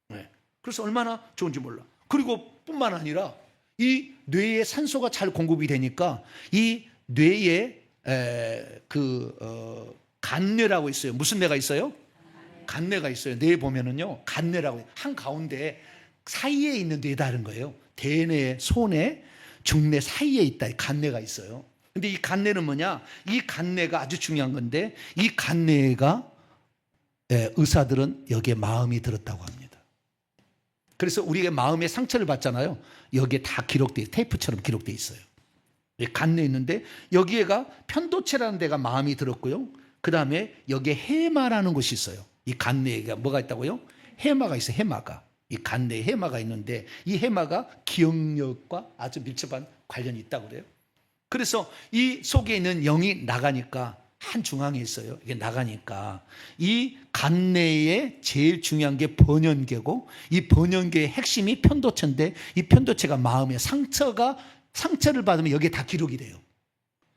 네. 그래서 얼마나 좋은지 몰라. 그리고 뿐만 아니라 이 뇌에 산소가 잘 공급이 되니까 이 뇌에 간뇌라고 있어요. 무슨 뇌가 있어요? 간뇌가 있어요. 뇌에 보면은요, 간뇌라고 한 가운데 사이에 있는 뇌다른 거예요. 대뇌, 소뇌, 중뇌 사이에 있다. 간뇌가 있어요. 근데 이 간뇌는 뭐냐? 이 간뇌가 아주 중요한 건데 이 간뇌가 의사들은 여기에 마음이 들었다고 합니다. 그래서 우리가 마음의 상처를 받잖아요. 여기에 다 기록되어 있어요. 테이프처럼 기록되어 있어요. 간내에 있는데 여기에가 편도체라는 데가 마음이 들었고요. 그 다음에 여기에 해마라는 곳이 있어요. 이 간내가 뭐가 있다고요? 해마가 있어요. 해마가. 이 간내에 해마가 있는데 이 해마가 기억력과 아주 밀접한 관련이 있다고 그래요. 그래서 이 속에 있는 영이 나가니까 한 중앙에 있어요. 이게 나가니까 이 간내에 제일 중요한 게 번연계고 이 번연계의 핵심이 편도체인데 이 편도체가 마음의 상처를 받으면 여기에 다 기록이 돼요.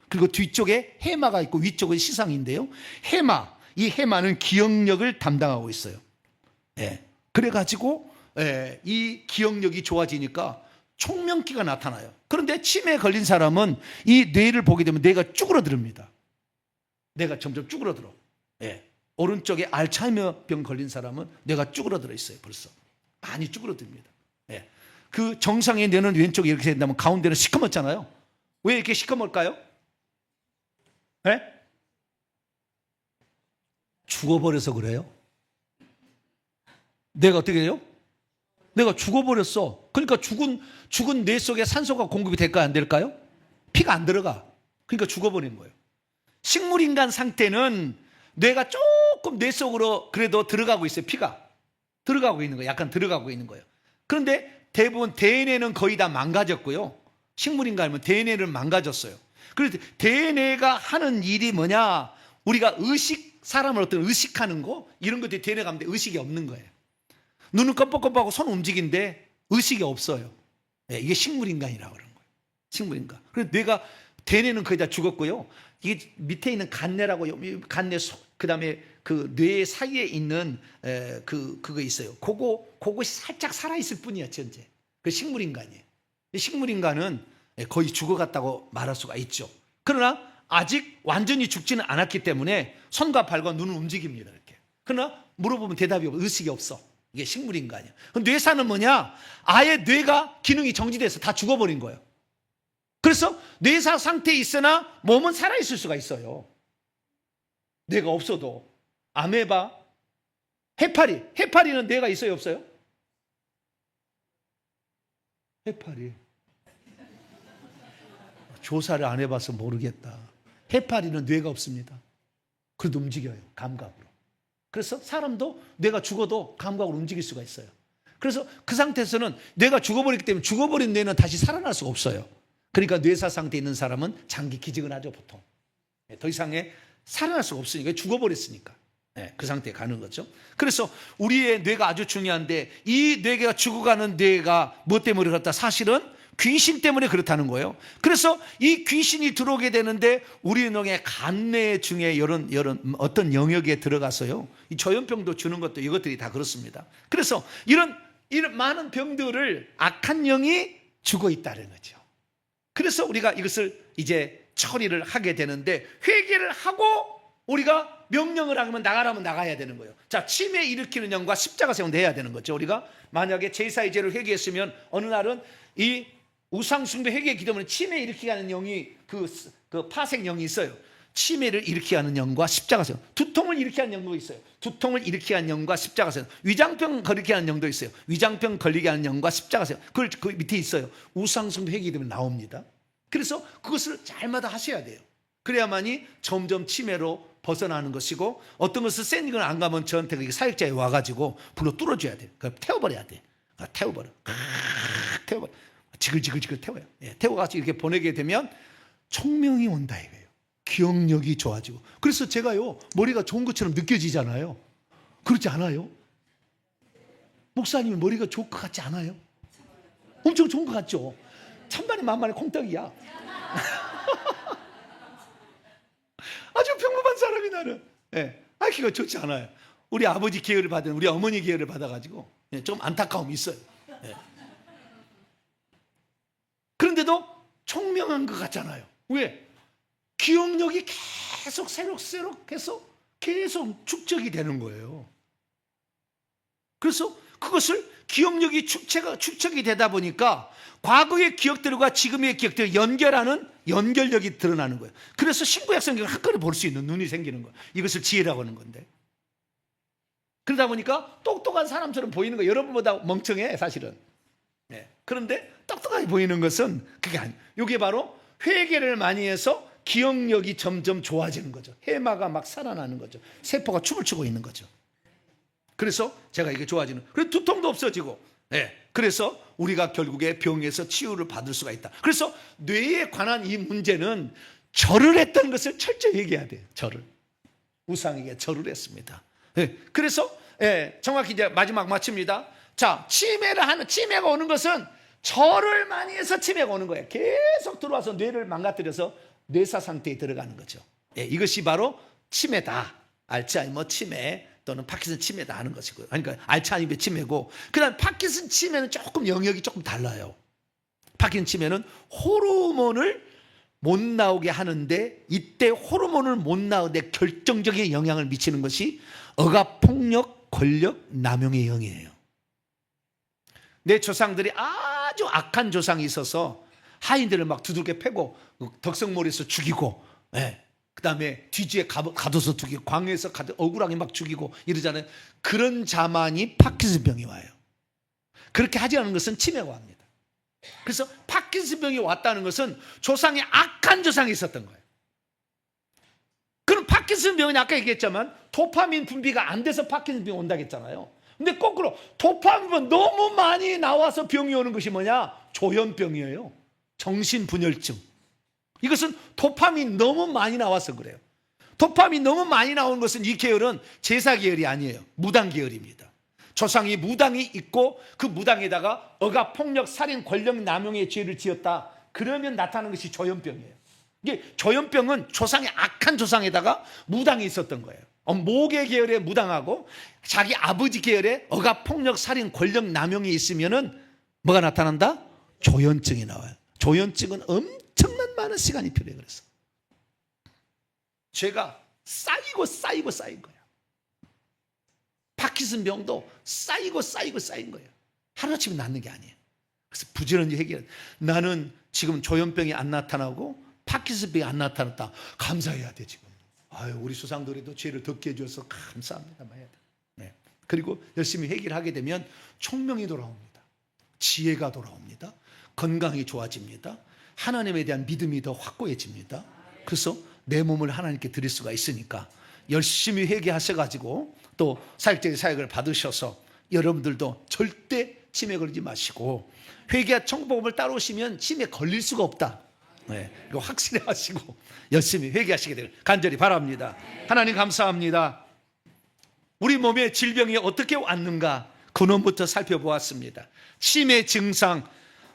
그리고 뒤쪽에 해마가 있고 위쪽은 시상인데요. 이 해마는 기억력을 담당하고 있어요. 그래가지고 이 기억력이 좋아지니까 총명기가 나타나요. 그런데 치매에 걸린 사람은 이 뇌를 보게 되면 뇌가 쭈그러듭니다. 뇌가 점점 쭈그러들어. 오른쪽에 알츠하이머병 걸린 사람은 뇌가 쭈그러들어 있어요. 벌써 많이 쭈그러듭니다. 그 정상의 뇌는 왼쪽에 이렇게 된다면 가운데는 시커멓잖아요. 왜 이렇게 시커멀까요? 죽어버려서 그래요. 뇌가 어떻게 돼요? 내가 죽어버렸어. 그러니까 죽은 뇌 속에 산소가 공급이 될까요? 안 될까요? 피가 안 들어가. 그러니까 죽어버린 거예요. 식물인간 상태는 뇌가 조금 뇌 속으로 그래도 들어가고 있어요. 피가 들어가고 있는 거예요. 약간 들어가고 있는 거예요. 그런데 대부분 DNA는 거의 다 망가졌고요. 식물인간은 DNA를 망가졌어요. 그래서 DNA가 하는 일이 뭐냐? 우리가 사람을 어떤 의식하는 거 이런 것들이 DNA가 하는데 의식이 없는 거예요. 눈은 껌뻑껌뻑하고 손 움직이는데 의식이 없어요. 이게 식물인간이라고 그러는 거예요. 식물인간. 그래서 뇌가 DNA는 거의 다 죽었고요. 이게 밑에 있는 간내라고 간내 그다음에 그 뇌 사이에 있는 그거 있어요. 그것이 살짝 살아 있을 뿐이야, 현재. 그 식물인간이에요. 식물인간은 거의 죽어갔다고 말할 수가 있죠. 그러나 아직 완전히 죽지는 않았기 때문에 손과 발과 눈은 움직입니다, 이렇게. 그러나 물어보면 대답이 없어. 의식이 없어. 이게 식물인간이야. 뇌사는 뭐냐? 아예 뇌가 기능이 정지돼서 다 죽어버린 거예요. 그래서 뇌사 상태에 있으나 몸은 살아있을 수가 있어요. 뇌가 없어도. 아메바, 해파리는 뇌가 있어요, 없어요? 해파리. 조사를 안 해봐서 모르겠다. 해파리는 뇌가 없습니다. 그래도 움직여요, 감각으로. 그래서 사람도 뇌가 죽어도 감각으로 움직일 수가 있어요. 그래서 그 상태에서는 뇌가 죽어버리기 때문에 죽어버린 뇌는 다시 살아날 수가 없어요. 그러니까 뇌사 상태에 있는 사람은 장기 기증을 하죠, 보통. 더 이상의 살아날 수가 없으니까, 죽어버렸으니까. 그 상태에 가는 거죠. 그래서 우리의 뇌가 아주 중요한데 이 뇌가 죽어가는 뇌가 뭐 때문에 그렇다? 사실은 귀신 때문에 그렇다는 거예요. 그래서 이 귀신이 들어오게 되는데 우리 뇌의 간내 중에 이런 어떤 영역에 들어가서요, 이 조현병도 주는 것도 이것들이 다 그렇습니다. 그래서 이런 많은 병들을 악한 영이 주고 있다는 거죠. 그래서 우리가 이것을 이제 처리를 하게 되는데, 회개를 하고 우리가 명령을 하면 나가라면 나가야 되는 거예요. 자, 치매 일으키는 영과 십자가 세운데 해야 되는 거죠. 우리가 만약에 제사의 죄를 회개했으면 어느 날은 이 우상숭배 회개 기도문에 치매 일으키게 하는 영이 그 파생 영이 있어요. 치매를 일으키게 하는 영과 십자가 세운, 두통을 일으키게 하는 영도 있어요. 두통을 일으키게 하는 영과 십자가 세운, 위장병 걸리게 하는 영도 있어요. 위장병 걸리게 하는 영과 십자가 세운, 그 밑에 있어요. 우상숭배 회개 기도문에 나옵니다. 그래서 그것을 잘마다 하셔야 돼요. 그래야만이 점점 치매로 벗어나는 것이고, 어떤 것을 센 건 안 가면 저한테 사역자에 와가지고 불로 뚫어줘야 돼요. 태워버려야 돼. 태워버려. 태워버려. 지글지글 태워요. 태워가지고 이렇게 보내게 되면 총명이 온다 이거예요. 기억력이 좋아지고. 그래서 제가요, 머리가 좋은 것처럼 느껴지잖아요. 그렇지 않아요? 목사님 머리가 좋을 것 같지 않아요? 엄청 좋은 것 같죠? 천만에 만만에 콩떡이야. 아주 평범한 사람이 나는. 그거 좋지 않아요. 우리 아버지 계열을 받은, 우리 어머니 계열을 받아가지고 좀 안타까움이 있어요. 그런데도 총명한 것 같잖아요. 왜? 기억력이 계속 새록새록해서 계속 축적이 되는 거예요. 그래서 그것을 기억력이 축적이 되다 보니까 과거의 기억들과 지금의 기억들을 연결하는 연결력이 드러나는 거예요. 그래서 신구약 성경을 한꺼번에 볼 수 있는 눈이 생기는 거예요. 이것을 지혜라고 하는 건데. 그러다 보니까 똑똑한 사람처럼 보이는 거예요. 여러분보다 멍청해 사실은. 네. 그런데 똑똑하게 보이는 것은 그게 아니에요. 이게 바로 회개를 많이 해서 기억력이 점점 좋아지는 거죠. 해마가 막 살아나는 거죠. 세포가 춤을 추고 있는 거죠. 그래서 제가 이게 좋아지는, 그래서 두통도 없어지고, 네. 그래서 우리가 결국에 병에서 치유를 받을 수가 있다. 그래서 뇌에 관한 이 문제는 절을 했던 것을 철저히 얘기해야 돼요. 절을. 우상에게 절을 했습니다. 네. 그래서 정확히 이제 마지막 마칩니다. 자, 치매가 오는 것은 절을 많이 해서 치매가 오는 거예요. 계속 들어와서 뇌를 망가뜨려서 뇌사 상태에 들어가는 거죠. 이것이 바로 치매다. 알츠하이머 치매 또는 파킨슨 치매다 하는 것이고요. 그러니까 알츠하이머 치매고, 그다음 파킨슨 치매는 조금 영역이 조금 달라요. 파킨슨 치매는 호르몬을 못 나오게 하는데, 이때 호르몬을 못 나오는데 결정적인 영향을 미치는 것이 억압폭력, 권력, 남용의 영이에요. 내 조상들이 아주 악한 조상이 있어서 하인들을 막 두들겨 패고 덕성몰이에서 죽이고, 그 다음에 뒤지에 가둬서 죽이고, 광야에서 억울하게 막 죽이고 이러잖아요. 그런 자만이 파킨슨병이 와요. 그렇게 하지 않은 것은 치매가 옵니다. 그래서 파킨슨병이 왔다는 것은 조상이 악한 조상이 있었던 거예요. 그럼 파킨슨병은 아까 얘기했지만 도파민 분비가 안 돼서 파킨슨병이 온다고 했잖아요. 근데 거꾸로 도파민은 너무 많이 나와서 병이 오는 것이 뭐냐? 조현병이에요. 정신분열증. 이것은 도파민 너무 많이 나와서 그래요. 도파민 너무 많이 나오는 것은, 이 계열은 제사 계열이 아니에요. 무당 계열입니다. 조상이 무당이 있고 그 무당에다가 억압, 폭력, 살인, 권력, 남용의 죄를 지었다. 그러면 나타나는 것이 조현병이에요. 이게 조현병은 조상이 악한 조상에다가 무당이 있었던 거예요. 모계 계열의 무당하고 자기 아버지 계열의 억압, 폭력, 살인, 권력, 남용이 있으면은 뭐가 나타난다? 조현증이 나와요. 조현증은 엄청난 많은 시간이 필요해요. 그래서 죄가 쌓이고 쌓인 거예요. 파킨슨 병도 쌓인 거예요. 하루아침에 낫는 게 아니에요. 그래서 부지런히 해결. 나는 지금 조현병이 안 나타나고 파킨슨병이 안 나타났다. 감사해야 돼 지금. 아유, 우리 조상들에도 죄를 덮게 해줘서 감사합니다. 네. 그리고 열심히 해결하게 되면 총명이 돌아옵니다. 지혜가 돌아옵니다. 건강이 좋아집니다. 하나님에 대한 믿음이 더 확고해집니다. 그래서 내 몸을 하나님께 드릴 수가 있으니까 열심히 회개하셔가지고 또 사역자의 사역을 받으셔서 여러분들도 절대 치매 걸리지 마시고, 회개와 청복음을 따라오시면 치매 걸릴 수가 없다. 네, 이거 확실히 하시고 열심히 회개하시게 되길 간절히 바랍니다. 하나님 감사합니다. 우리 몸에 질병이 어떻게 왔는가 근원부터 살펴보았습니다. 치매 증상,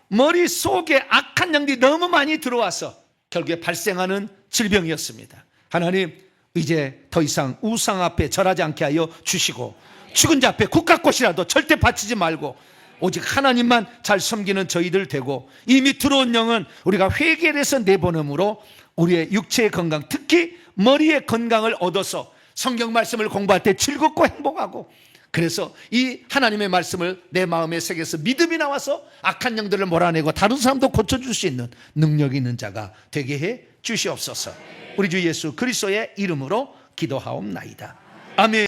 머릿속에 악한 영들이 너무 많이 들어와서 결국에 발생하는 질병이었습니다. 하나님, 이제 더 이상 우상 앞에 절하지 않게 하여 주시고, 죽은 자 앞에 국화꽃이라도 절대 바치지 말고 오직 하나님만 잘 섬기는 저희들 되고, 이미 들어온 영은 우리가 회개를 해서 내보냄으로 우리의 육체의 건강, 특히 머리의 건강을 얻어서 성경 말씀을 공부할 때 즐겁고 행복하고, 그래서 이 하나님의 말씀을 내 마음에 새겨서 믿음이 나와서 악한 영들을 몰아내고 다른 사람도 고쳐줄 수 있는 능력이 있는 자가 되게 해 주시옵소서. 우리 주 예수 그리스도의 이름으로 기도하옵나이다. 아멘.